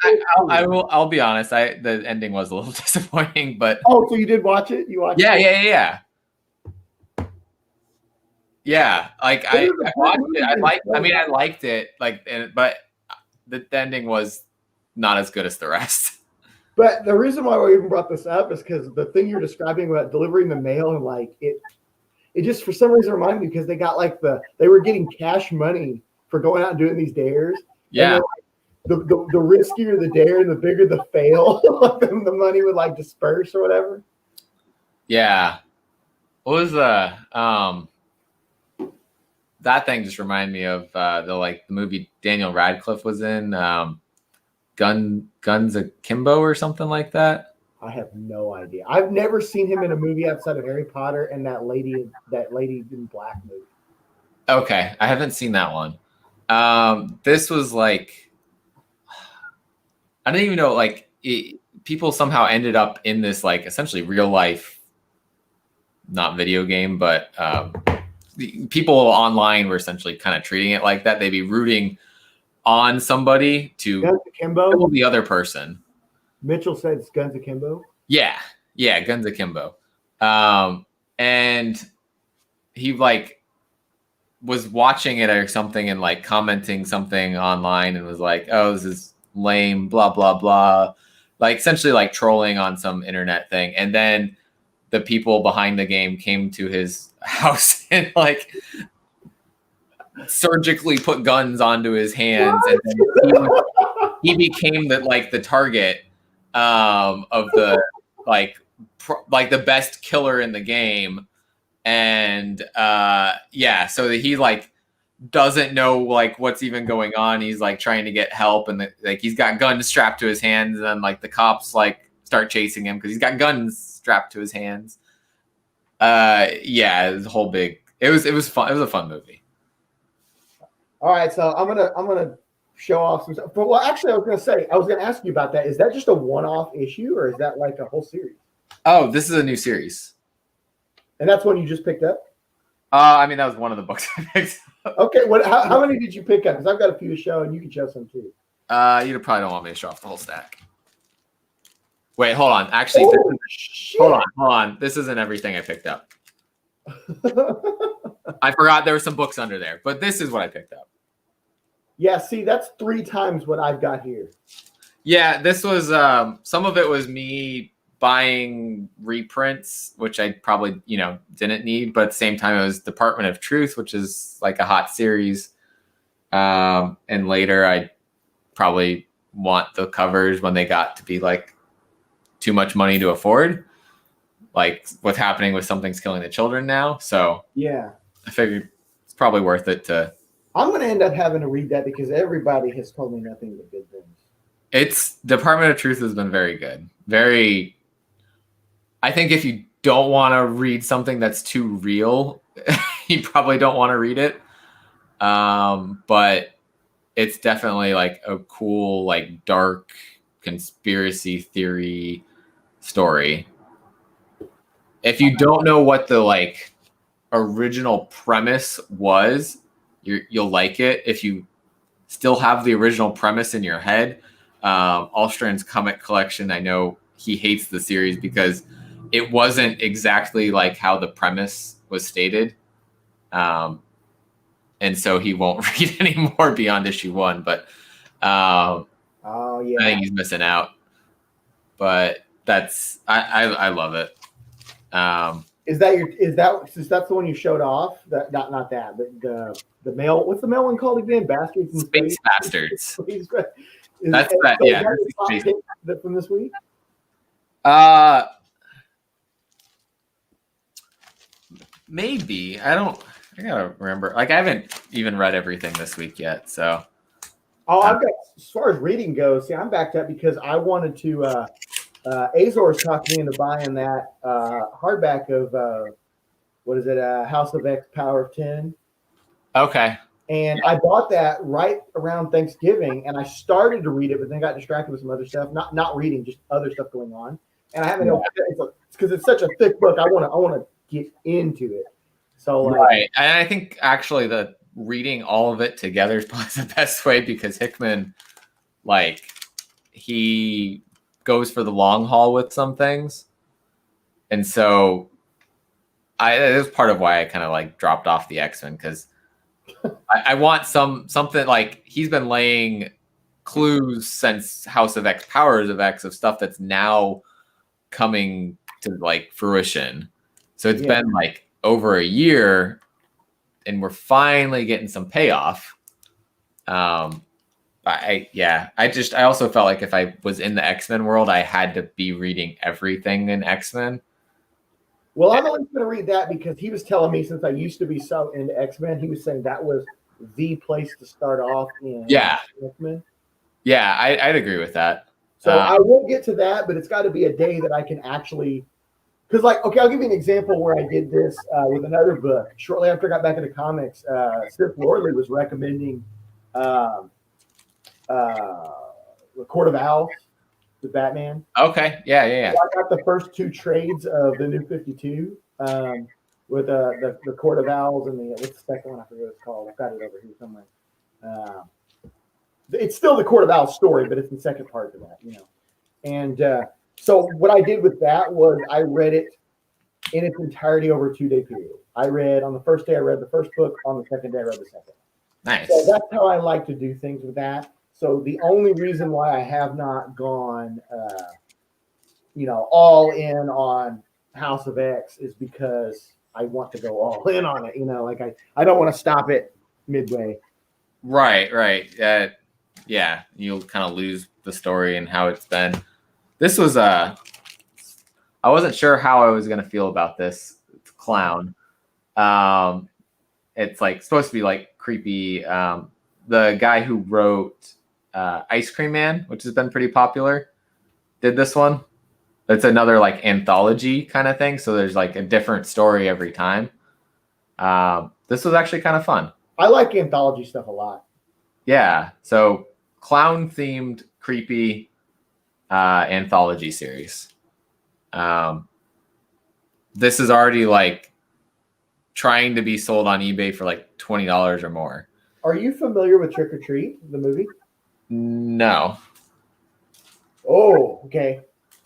I will. I'll be honest. The ending was a little disappointing, but so you did watch it? You watched it? Yeah. Yeah, like I watched it. I liked it. But the ending was not as good as the rest. But the reason why we even brought this up is because the thing you're describing about delivering the mail and like it just for some reason reminded me because they got like they were getting cash money for going out and doing these dares. Yeah. The riskier the dare and the bigger the fail, the money would like disperse or whatever. Yeah. What was that thing just reminded me of the movie Daniel Radcliffe was in, Guns Akimbo or something like that. I have no idea. I've never seen him in a movie outside of Harry Potter and that lady in black movie. Okay, I haven't seen that one. This was like, I don't even know. Like, people somehow ended up in this like essentially real life, not video game, but people online were essentially kind of treating it like that. They'd be rooting on somebody to kill the other person. Mitchell said it's Guns Akimbo. Yeah, Guns Akimbo. And he like was watching it or something and like commenting something online and was like, "Oh, this is lame," blah blah blah, like essentially like trolling on some internet thing. And then the people behind the game came to his house and like surgically put guns onto his hands, and then he became the target of the like the best killer in the game. And so that he like doesn't know like what's even going on. He's like trying to get help, and like he's got guns strapped to his hands, and then like the cops like start chasing him because he's got guns strapped to his hands. It was a whole big. It was fun. It was a fun movie. All right, so I'm gonna show off some stuff. But well, actually, I was gonna ask you about that. Is that just a one-off issue, or is that like a whole series? Oh, this is a new series. And that's one you just picked up? I mean, that was one of the books I picked up. Okay, how many did you pick up? Because I've got a few to show, and you can show some too. You probably don't want me to show off the whole stack. Wait, hold on. Actually, hold on. This isn't everything I picked up. I forgot there were some books under there, but this is what I picked up. Yeah, see, that's 3 times what I've got here. Yeah, this was some of it was me buying reprints, which I probably didn't need, but at the same time it was Department of Truth, which is like a hot series. And later I probably want the covers when they got to be like too much money to afford, like what's happening with Something's Killing the Children now. So Yeah. I figured it's probably worth it to. I'm going to end up having to read that because everybody has told me nothing but good things. It's Department of Truth has been very good. Very. I think if you don't want to read something that's too real, you probably don't want to read it. But it's definitely like a cool, like dark conspiracy theory story. If you don't know what the like original premise was, you'll like it. If you still have the original premise in your head, Alstrand's comic collection, I know he hates the series because it wasn't exactly like how the premise was stated. And so he won't read any more beyond issue 1. But Oh yeah, I think he's missing out. But I love it. is that's the one you showed off? That not that, but the mail. What's the mail one called again? Bastards and Space Bastards. That's that. So Yeah. is that the from this week? Maybe. I gotta remember. Like I haven't even read everything this week yet. So. Oh, I've got, as far as reading goes, see, I'm backed up because I wanted to. Azor's talked me into buying that hardback of what is it? House of X, Power of 10. Okay. And I bought that right around Thanksgiving, and I started to read it, but then got distracted with some other stuff. Not reading, just other stuff going on. And I haven't. It's because it's such a thick book. I want to get into it. So right, and I think actually the reading all of it together is probably the best way because Hickman, like, he goes for the long haul with some things, and so it was part of why I kind of like dropped off the X-Men because I want something like he's been laying clues since House of X, Powers of X of stuff that's now coming to like fruition. So it's been like over a year and we're finally getting some payoff. I also felt like if I was in the X-Men world, I had to be reading everything in X-Men. Well, I'm only going to read that because he was telling me since I used to be so into X-Men, he was saying that was the place to start off in X-Men. Yeah, I'd agree with that. So I will get to that, but it's got to be a day that I can actually, because like, okay, I'll give you an example where I did this with another book. Shortly after I got back into comics, Sith Lordley was recommending The Court of Owls, the Batman. Okay, yeah. So I got the first 2 trades of the New 52 with the Court of Owls and what's the second one? I forget what it's called. I've got it over here somewhere. It's still the Court of Owls story, but it's the second part of that, And so what I did with that was I read it in its entirety over a 2-day period. On the first day, I read the first book. On the second day, I read the second. Nice. So that's how I like to do things with that. So the only reason why I have not gone, all in on House of X is because I want to go all in on it. Like I don't want to stop it midway. Right. Yeah, you'll kind of lose the story and how it's been. This was I wasn't sure how I was gonna feel about this clown. It's like supposed to be like creepy. The guy who wrote Ice Cream Man, which has been pretty popular, did this one. It's another like anthology kind of thing. So there's like a different story every time. This was actually kind of fun. I like anthology stuff a lot. Yeah. So clown themed, creepy anthology series. This is already like trying to be sold on eBay for like $20 or more. Are you familiar with Trick or Treat, the movie? No. Oh, okay.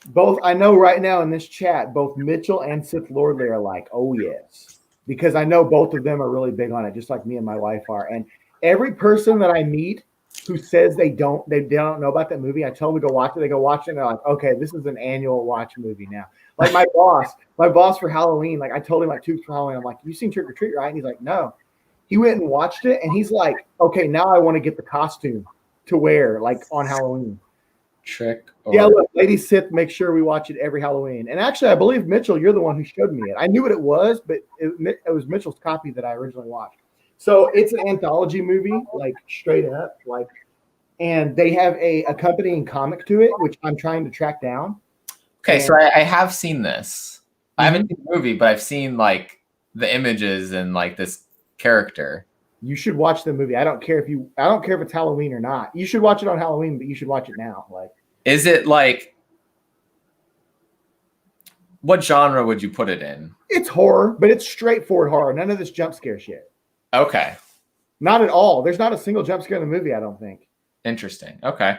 Both, I know right now in this chat, both Mitchell and Sith Lordley are like, oh yes. Because I know both of them are really big on it, just like me and my wife are. And every person that I meet who says they don't know about that movie. I tell them to go watch it. They go watch it, and they're like, okay, this is an annual watch movie now. Like my boss for Halloween, like I told him like 2 weeks for Halloween, I'm like, you seen Trick or Treat, right? And he's like, no. He went and watched it, and he's like, okay, now I want to get the costume to wear like on Halloween. Yeah, look, Lady Sith, make sure we watch it every Halloween. And actually, I believe Mitchell, you're the one who showed me it. I knew what it was, but it was Mitchell's copy that I originally watched. So it's an anthology movie, like straight up, like, and they have a accompanying comic to it, which I'm trying to track down. Okay, so I have seen this. I haven't seen the movie, but I've seen like the images and like this character. You should watch the movie. I don't care if it's Halloween or not. You should watch it on Halloween, but you should watch it now. Like, is it like, what genre would you put it in? It's horror, but it's straightforward horror. None of this jump scare shit. Okay. Not at all. There's not a single jump scare in the movie, I don't think. Interesting. Okay.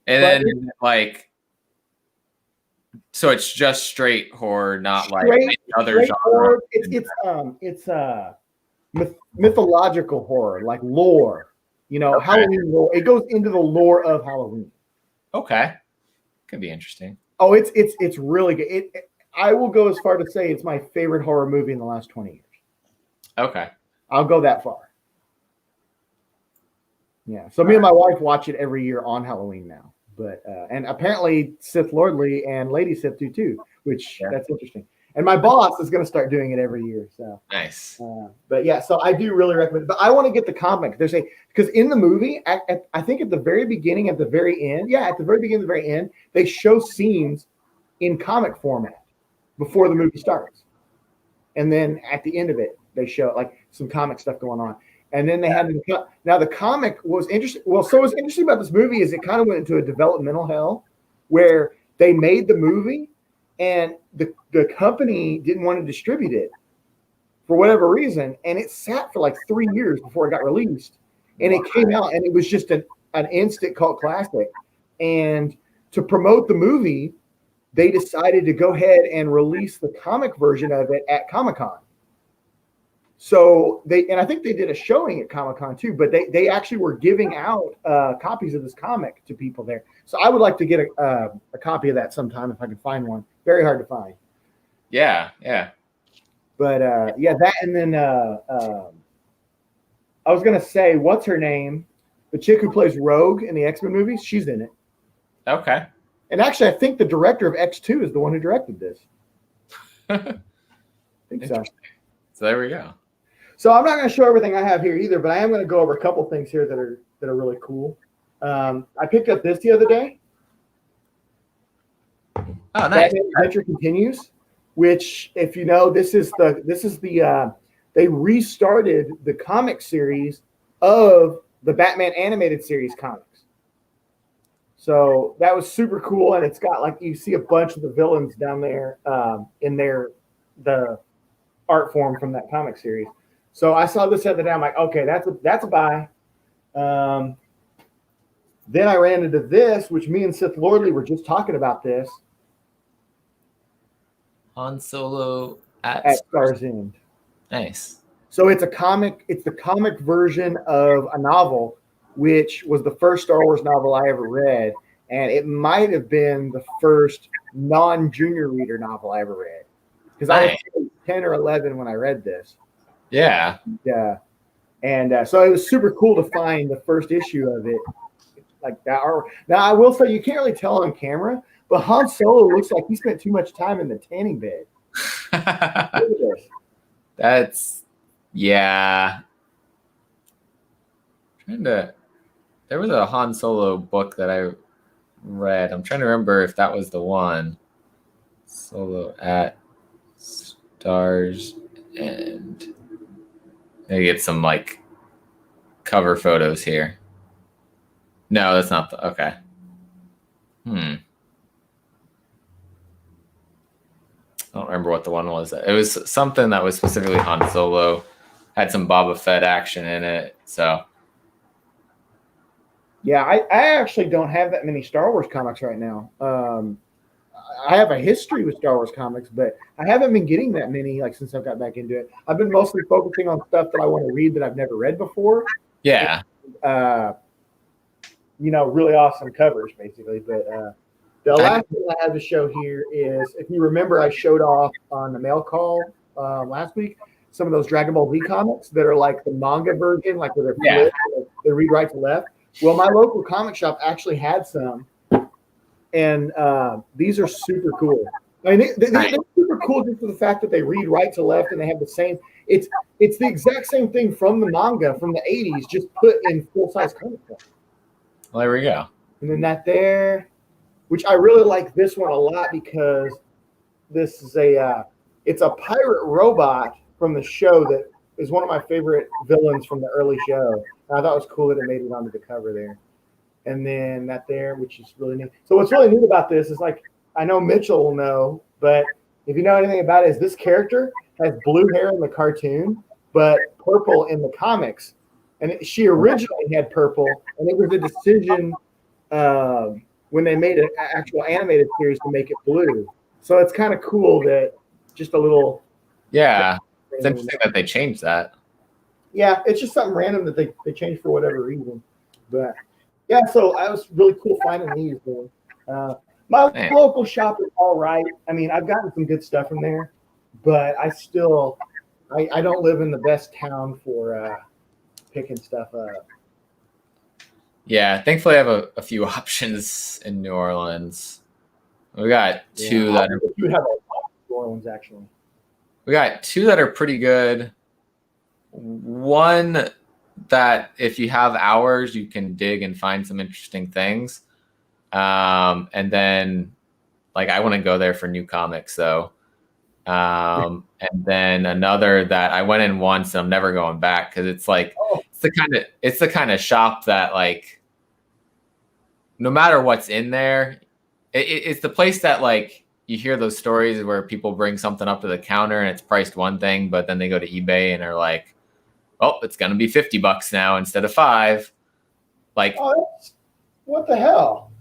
And then like, so it's just straight horror, not like other genre. Horror. It's mythological horror, like lore. You know, okay. Halloween lore. It goes into the lore of Halloween. Okay. Could be interesting. Oh, it's really good. I will go as far to say it's my favorite horror movie in the last 20 years. Okay. I'll go that far. Yeah. So me and my wife watch it every year on Halloween now. But and apparently Sith Lordly and Lady Sith do too, which that's interesting. And my boss is going to start doing it every year. So nice. But yeah, so I do really recommend it. But I want to get the comic. Because in the movie, I think at the very beginning, at the very end, they show scenes in comic format before the movie starts. And then at the end of it, they show like some comic stuff going on. And then they had now the comic was interesting. Well, so what's interesting about this movie is it kind of went into a developmental hell where they made the movie and the company didn't want to distribute it for whatever reason. And it sat for like 3 years before it got released. And it came out and it was just an instant cult classic. And to promote the movie, they decided to go ahead and release the comic version of it at Comic-Con. So I think they did a showing at Comic-Con too, but they actually were giving out copies of this comic to people there. So I would like to get a copy of that sometime if I can find one. Very hard to find. Yeah, yeah. But that, and then I was gonna say, what's her name? The chick who plays Rogue in the X-Men movies, she's in it. Okay. And actually, I think the director of X2 is the one who directed this. I think so. So there we go. So I'm not going to show everything I have here either, but I am going to go over a couple things here that are really cool. I picked up this the other day. Oh, nice. Batman Adventure Continues, which, if you know, this is the they restarted the comic series of the Batman animated series comics. So that was super cool, and it's got like you see a bunch of the villains down there in the art form from that comic series. So I saw this the other day. I'm like, okay, that's a buy. Then I ran into this, which me and Sith Lordly were just talking about this. Han Solo at Star's End. Nice. So it's a comic. It's the comic version of a novel, which was the first Star Wars novel I ever read, and it might have been the first non-junior reader novel I ever read. Because I was 10 or 11 when I read this. Yeah. Yeah. And so it was super cool to find the first issue of it like that. Now, I will say you can't really tell on camera, but Han Solo looks like he spent too much time in the tanning bed. Look at this. Yeah. There was a Han Solo book that I read. I'm trying to remember if that was the one. Solo at Stars End. Maybe get some like cover photos here. No, that's not the okay. I don't remember what the one was. It was something that was specifically Han Solo. Had some Boba Fett action in it. So yeah, I actually don't have that many Star Wars comics right now. I have a history with Star Wars comics, but I haven't been getting that many like since I've got back into it. I've been mostly focusing on stuff that I want to read that I've never read before. Yeah. really awesome covers, basically. But the last thing I have to show here is, if you remember, I showed off on the mail call last week some of those Dragon Ball Z comics that are like the manga version, like where they're flipped, they read right to left. Well, my local comic shop actually had some, and these are super cool. I mean, they're super cool just for the fact that they read right to left and they have the same. It's the exact same thing from the manga from the 80s, just put in full-size comic form. Well, there we go. And then that there, which I really like this one a lot because this is it's a pirate robot from the show that is one of my favorite villains from the early show. And I thought it was cool that it made it onto the cover there. And then that there, which is really neat. So what's really neat about this is, like, I know Mitchell will know, but if you know anything about it, is this character has blue hair in the cartoon, but purple in the comics. And she originally had purple, and it was a decision when they made an actual animated series to make it blue. So it's kind of cool that just a little. Yeah, it's interesting that they changed that. Yeah, it's just something random that they changed for whatever reason. But yeah, so I was really cool finding these. My local shop is all right. I mean, I've gotten some good stuff from there, but I don't live in the best town for picking stuff up. Yeah, thankfully I have a few options in New Orleans. We got two that are. You have a lot of New Orleans, actually. We got two that are pretty good. One that, if you have hours, you can dig and find some interesting things. And then, like, I want to go there for new comics, though. And then another that I went in once and I'm never going back because it's like it's the kind of shop that, like, no matter what's in there, it's the place that, like, you hear those stories where people bring something up to the counter and it's priced one thing, but then they go to eBay and are like, "Oh, it's gonna be $50 now instead of $5." Like, what the hell?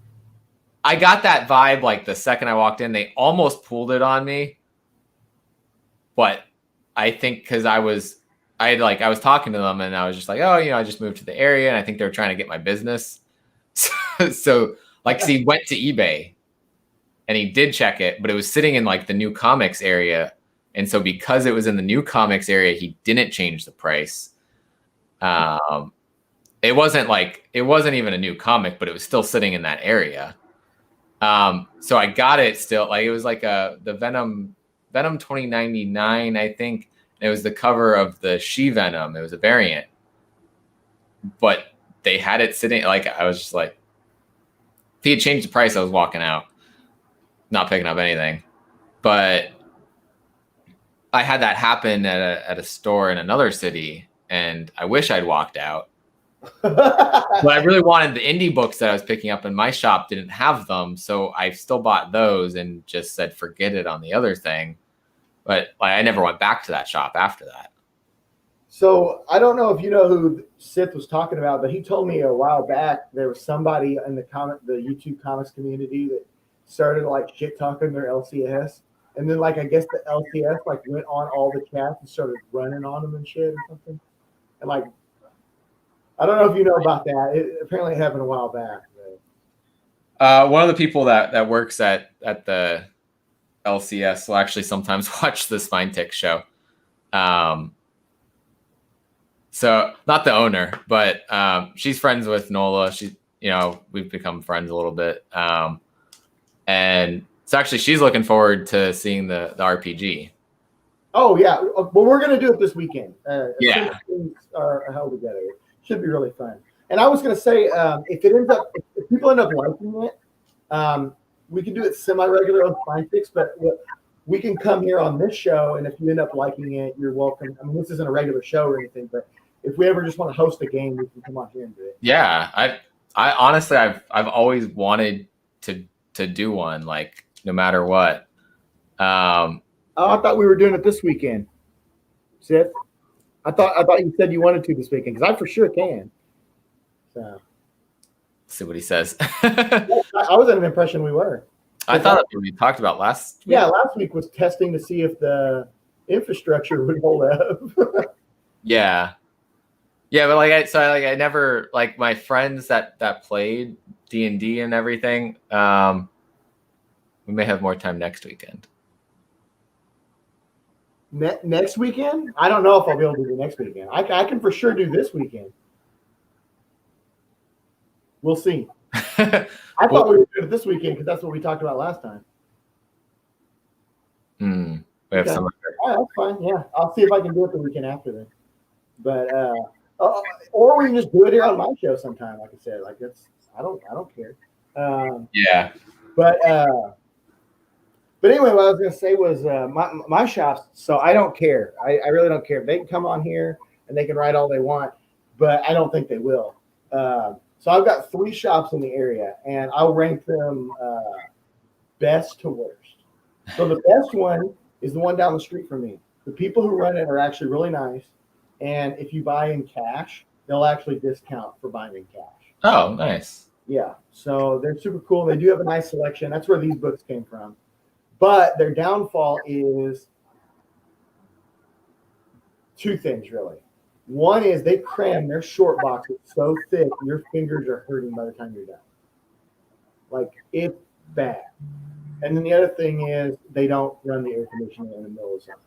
I got that vibe like the second I walked in. They almost pulled it on me, but I think because I was talking to them and I was just like, "Oh, I just moved to the area," and I think they were trying to get my business. So like, 'cause he went to eBay and he did check it, but it was sitting in, like, the new comics area. And so because it was in the new comics area, he didn't change the price. It wasn't even a new comic, but it was still sitting in that area. So I got it still. Like, it was like the Venom 2099, I think. It was the cover of the She-Venom. It was a variant. But they had it sitting, like, I was just like, if he had changed the price, I was walking out, not picking up anything. But I had that happen at a store in another city, and I wish I'd walked out. But I really wanted the indie books that I was picking up, and my shop didn't have them, so I still bought those and just said forget it on the other thing. But, like, I never went back to that shop after that. So I don't know if you know who Sith was talking about, but he told me a while back there was somebody in the YouTube comics community that started, like, shit talking their LCS, and then, like, I guess the LCS, like, went on all the chats and started running on them and shit or something. And, like, I don't know if you know about that. It apparently happened a while back. But. One of the people that works at the LCS will actually sometimes watch the Spine Tick show. So not the owner, but she's friends with Nola. We've become friends a little bit. And so actually she's looking forward to seeing the RPG. Oh, yeah. Well, we're going to do it this weekend. Yeah. Things are held together. It should be really fun. And I was going to say, if people end up liking it, we can do it semi-regular on Spine Ticks, but we can come here on this show, and if you end up liking it, you're welcome. I mean, this isn't a regular show or anything, but if we ever just want to host a game, we can come on here and do it. Yeah, I honestly, I've always wanted to do one, like, no matter what. I thought we were doing it this weekend, Sith. I thought you said you wanted to this weekend, because I for sure can. So let's see what he says. I was under the impression we were. I thought that's what we talked about last week. Yeah, last week was testing to see if the infrastructure would hold up. Yeah. Yeah, but I never like my friends that played D&D and everything. We may have more time next weekend. Next weekend? I don't know if I'll be able to do next weekend. I can for sure do this weekend. We'll see. I thought we were doing it this weekend because that's what we talked about last time. We have some. Oh, that's fine. Yeah, I'll see if I can do it the weekend after then. But or we can just do it here on my show sometime. Like I said, like I don't care. Yeah. But anyway, what I was gonna say was my shops. So I don't care. I really don't care. They can come on here and they can write all they want, but I don't think they will. So I've got 3 shops in the area, and I'll rank them best to worst. So the best one is the one down the street from me. The people who run it are actually really nice, and if you buy in cash, they'll actually discount for buying in cash. Oh, nice. Yeah, so they're super cool. They do have a nice selection. That's where these books came from. But their downfall is 2 things, really. One is they cram their short boxes so thick, your fingers are hurting by the time you're done. Like, it's bad. And then the other thing is they don't run the air conditioner in the middle of summer.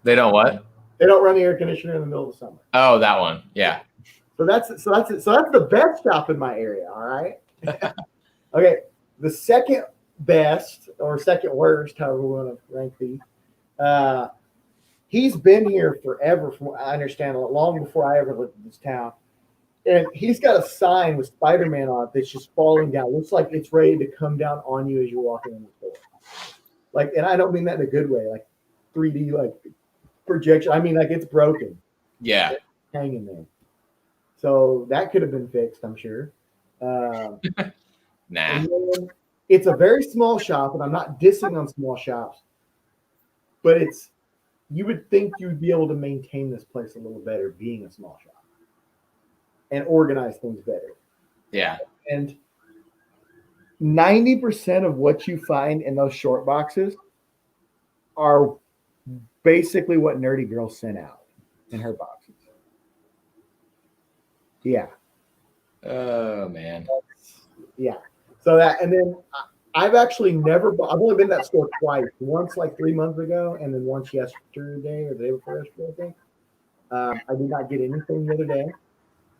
They don't what? They don't run the air conditioner in the middle of summer. Oh, that one. Yeah. So that's it. So that's the best shop in my area. All right. Okay. The second best or second worst, however we want to rank these. He's been here forever, from what I understand, long before I ever lived in this town. And he's got a sign with Spider-Man on it that's just falling down. Looks like it's ready to come down on you as you're walking in the store. Like, and I don't mean that in a good way, like 3D, like projection. I mean, like it's broken. Yeah. It's hanging there. So that could have been fixed, I'm sure. Nah. It's a very small shop, and I'm not dissing on small shops, but you would think you'd be able to maintain this place a little better being a small shop and organize things better. Yeah. And 90% of what you find in those short boxes are basically what Nerdy Girl sent out in her boxes. Yeah. Oh, man. Yeah. So that, and then I've actually I've only been to that store twice. Once like 3 months ago, and then once yesterday or the day before yesterday, I think. I did not get anything the other day.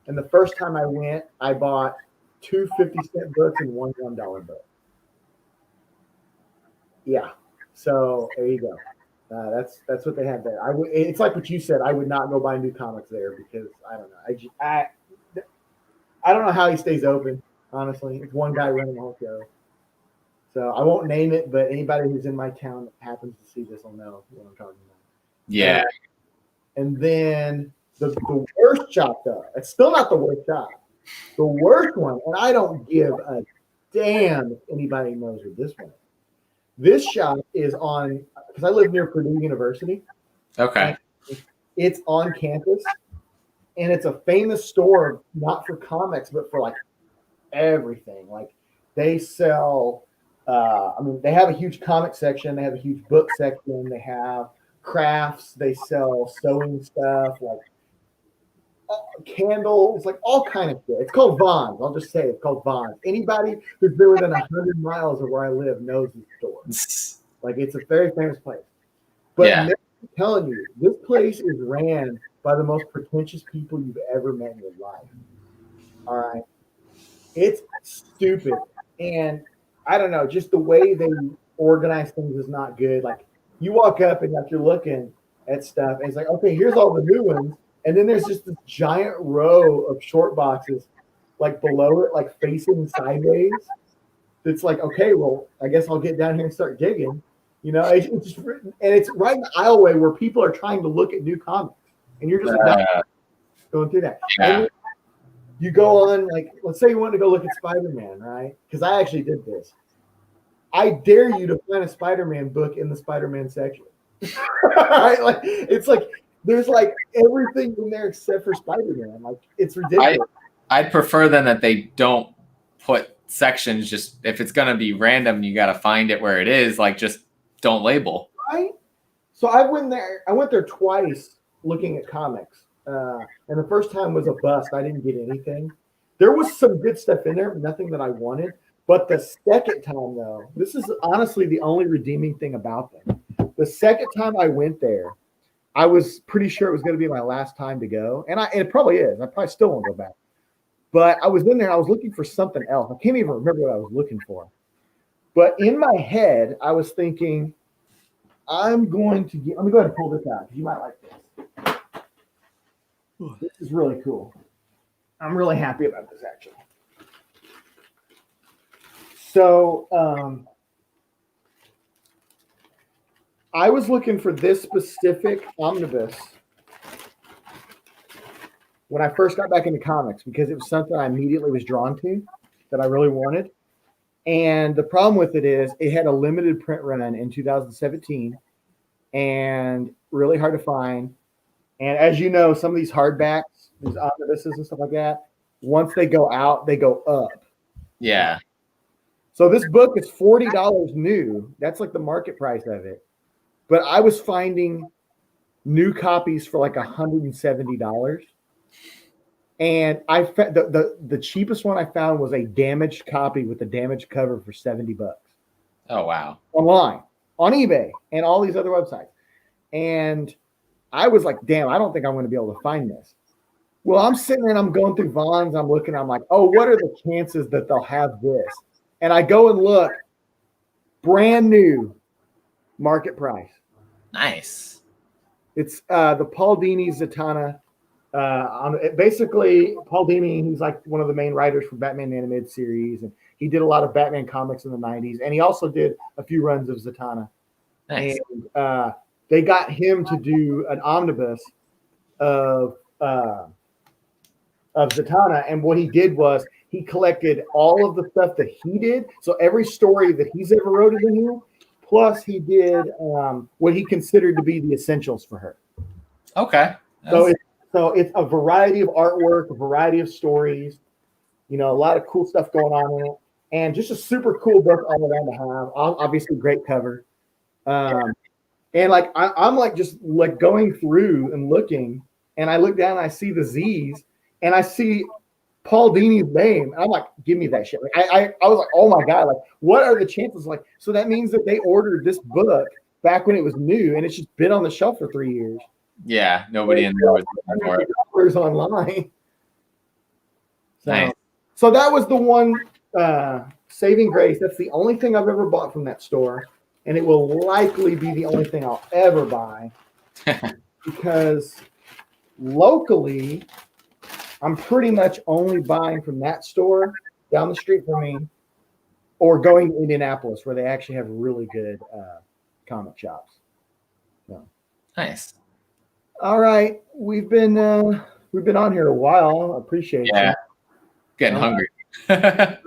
And the first time I went, I bought 2 50-cent books and one $1 book. Yeah. So there you go. That's what they have there. It's like what you said. I would not go buy new comics there because I don't know. I don't know how he stays open. Honestly, it's one guy running the whole show. So I won't name it, but anybody who's in my town that happens to see this will know what I'm talking about. Yeah. And then the worst shop, though, it's still not the worst shop. The worst one, and I don't give a damn if anybody knows what this one is. This shop is on, because I live near Purdue University. Okay. It's on campus, and it's a famous store, not for comics, but for like everything. Like they sell, they have a huge comic section, they have a huge book section, they have crafts, they sell sewing stuff, like candles, like all kind of shit. It's called Vaughn's. I'll just say it's called Vaughn's. Anybody who's been within 100 miles of where I live knows this store. Like it's a very famous place. But I'm telling you, this place is ran by the most pretentious people you've ever met in your life. All right. It's stupid. And I don't know, just the way they organize things is not good. Like you walk up and like you're looking at stuff and it's like, okay, here's all the new ones. And then there's just this giant row of short boxes like below it, like facing sideways. It's like, okay, well, I guess I'll get down here and start digging. You know, it's just, and it's right in the aisleway where people are trying to look at new comics. And you're just going through that. Yeah. You go on, like, let's say you want to go look at Spider-Man, right? Because I actually did this. I dare you to find a Spider-Man book in the Spider-Man section. Right? Like, it's like, there's like everything in there except for Spider-Man. Like, it's ridiculous. I'd prefer then that they don't put sections. Just if it's going to be random, you got to find it where it is. Like, just don't label. Right? So I went there twice looking at comics. and the first time was a bust. I didn't get anything. There was some good stuff in there, nothing that I wanted. But the second time, though, this is honestly the only redeeming thing about them. The second time I went there, I was pretty sure it was going to be my last time to go, and it probably is. I probably still won't go back. But I was in there, and I was looking for something else. I can't even remember what I was looking for. But in my head, I was thinking, let me go ahead and pull this out because you might like this. This is really cool. I'm really happy about this, actually. So I was looking for this specific omnibus when I first got back into comics because it was something I immediately was drawn to that I really wanted. And the problem with it is it had a limited print run in 2017 and really hard to find. And as you know, some of these hardbacks, these omnibuses and stuff like that, once they go out, they go up. Yeah. So this book is $40 new. That's like the market price of it. But I was finding new copies for like $170. And I the cheapest one I found was a damaged copy with a damaged cover for $70. Oh, wow. Online, on eBay, and all these other websites. And I was like, damn, I don't think I'm going to be able to find this. Well, I'm sitting there and I'm going through Vaughn's. I'm looking, I'm like, oh, what are the chances that they'll have this? And I go and look, brand new market price. Nice. It's the Paul Dini Zatanna. Basically, Paul Dini, he's like one of the main writers for Batman animated series, and he did a lot of Batman comics in the 90s, and he also did a few runs of Zatanna. Nice. And they got him to do an omnibus of Zatanna, and what he did was he collected all of the stuff that he did. So every story that he's ever wrote in here, plus he did what he considered to be the essentials for her. Okay. So it's a variety of artwork, a variety of stories, a lot of cool stuff going on in it, and just a super cool book all around to have. Obviously, great cover. And like I'm like just like going through and looking, and I look down and I see the Z's, and I see Paul Dini's name. And I'm like, give me that shit. Like I was like, oh my God, like what are the chances? Like, so that means that they ordered this book back when it was new, and it's just been on the shelf for 3 years. Yeah, nobody in there was looking for it. Online. Nice. So that was the one saving grace. That's the only thing I've ever bought from that store, and it will likely be the only thing I'll ever buy because locally, I'm pretty much only buying from that store down the street from me, or going to Indianapolis where they actually have really good comic shops. So. Nice. All right, we've been on here a while. I appreciate it. Getting hungry. Gotta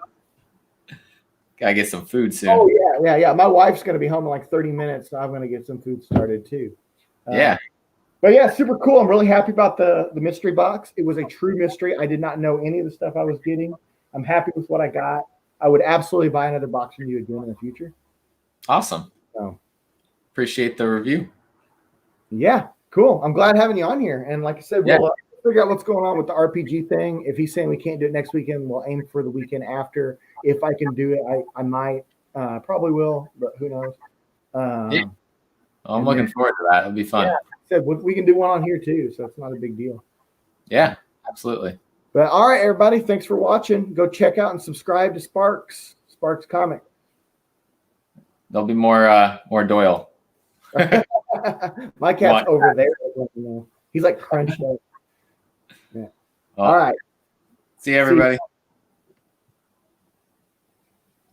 get some food soon. Oh yeah. My wife's gonna be home in like 30 minutes, so I'm gonna get some food started too. But yeah, super cool. I'm really happy about the mystery box. It was a true mystery. I did not know any of the stuff I was getting. I'm happy with what I got. I would absolutely buy another box from you again in the future. Awesome. So appreciate the review. Yeah, cool. I'm glad having you on here. And like I said, we'll figure out what's going on with the RPG thing. If he's saying we can't do it next weekend, we'll aim for the weekend after. If I can do it, I might, probably will, but who knows? I'm looking forward to that. It'll be fun. Yeah, said we can do one on here too, so it's not a big deal. Yeah, absolutely. But all right, everybody, thanks for watching. Go check out and subscribe to Sparks Comic. There'll be more Doyle. My cat's over there. He's like crunched up. Yeah. All right. See you, everybody.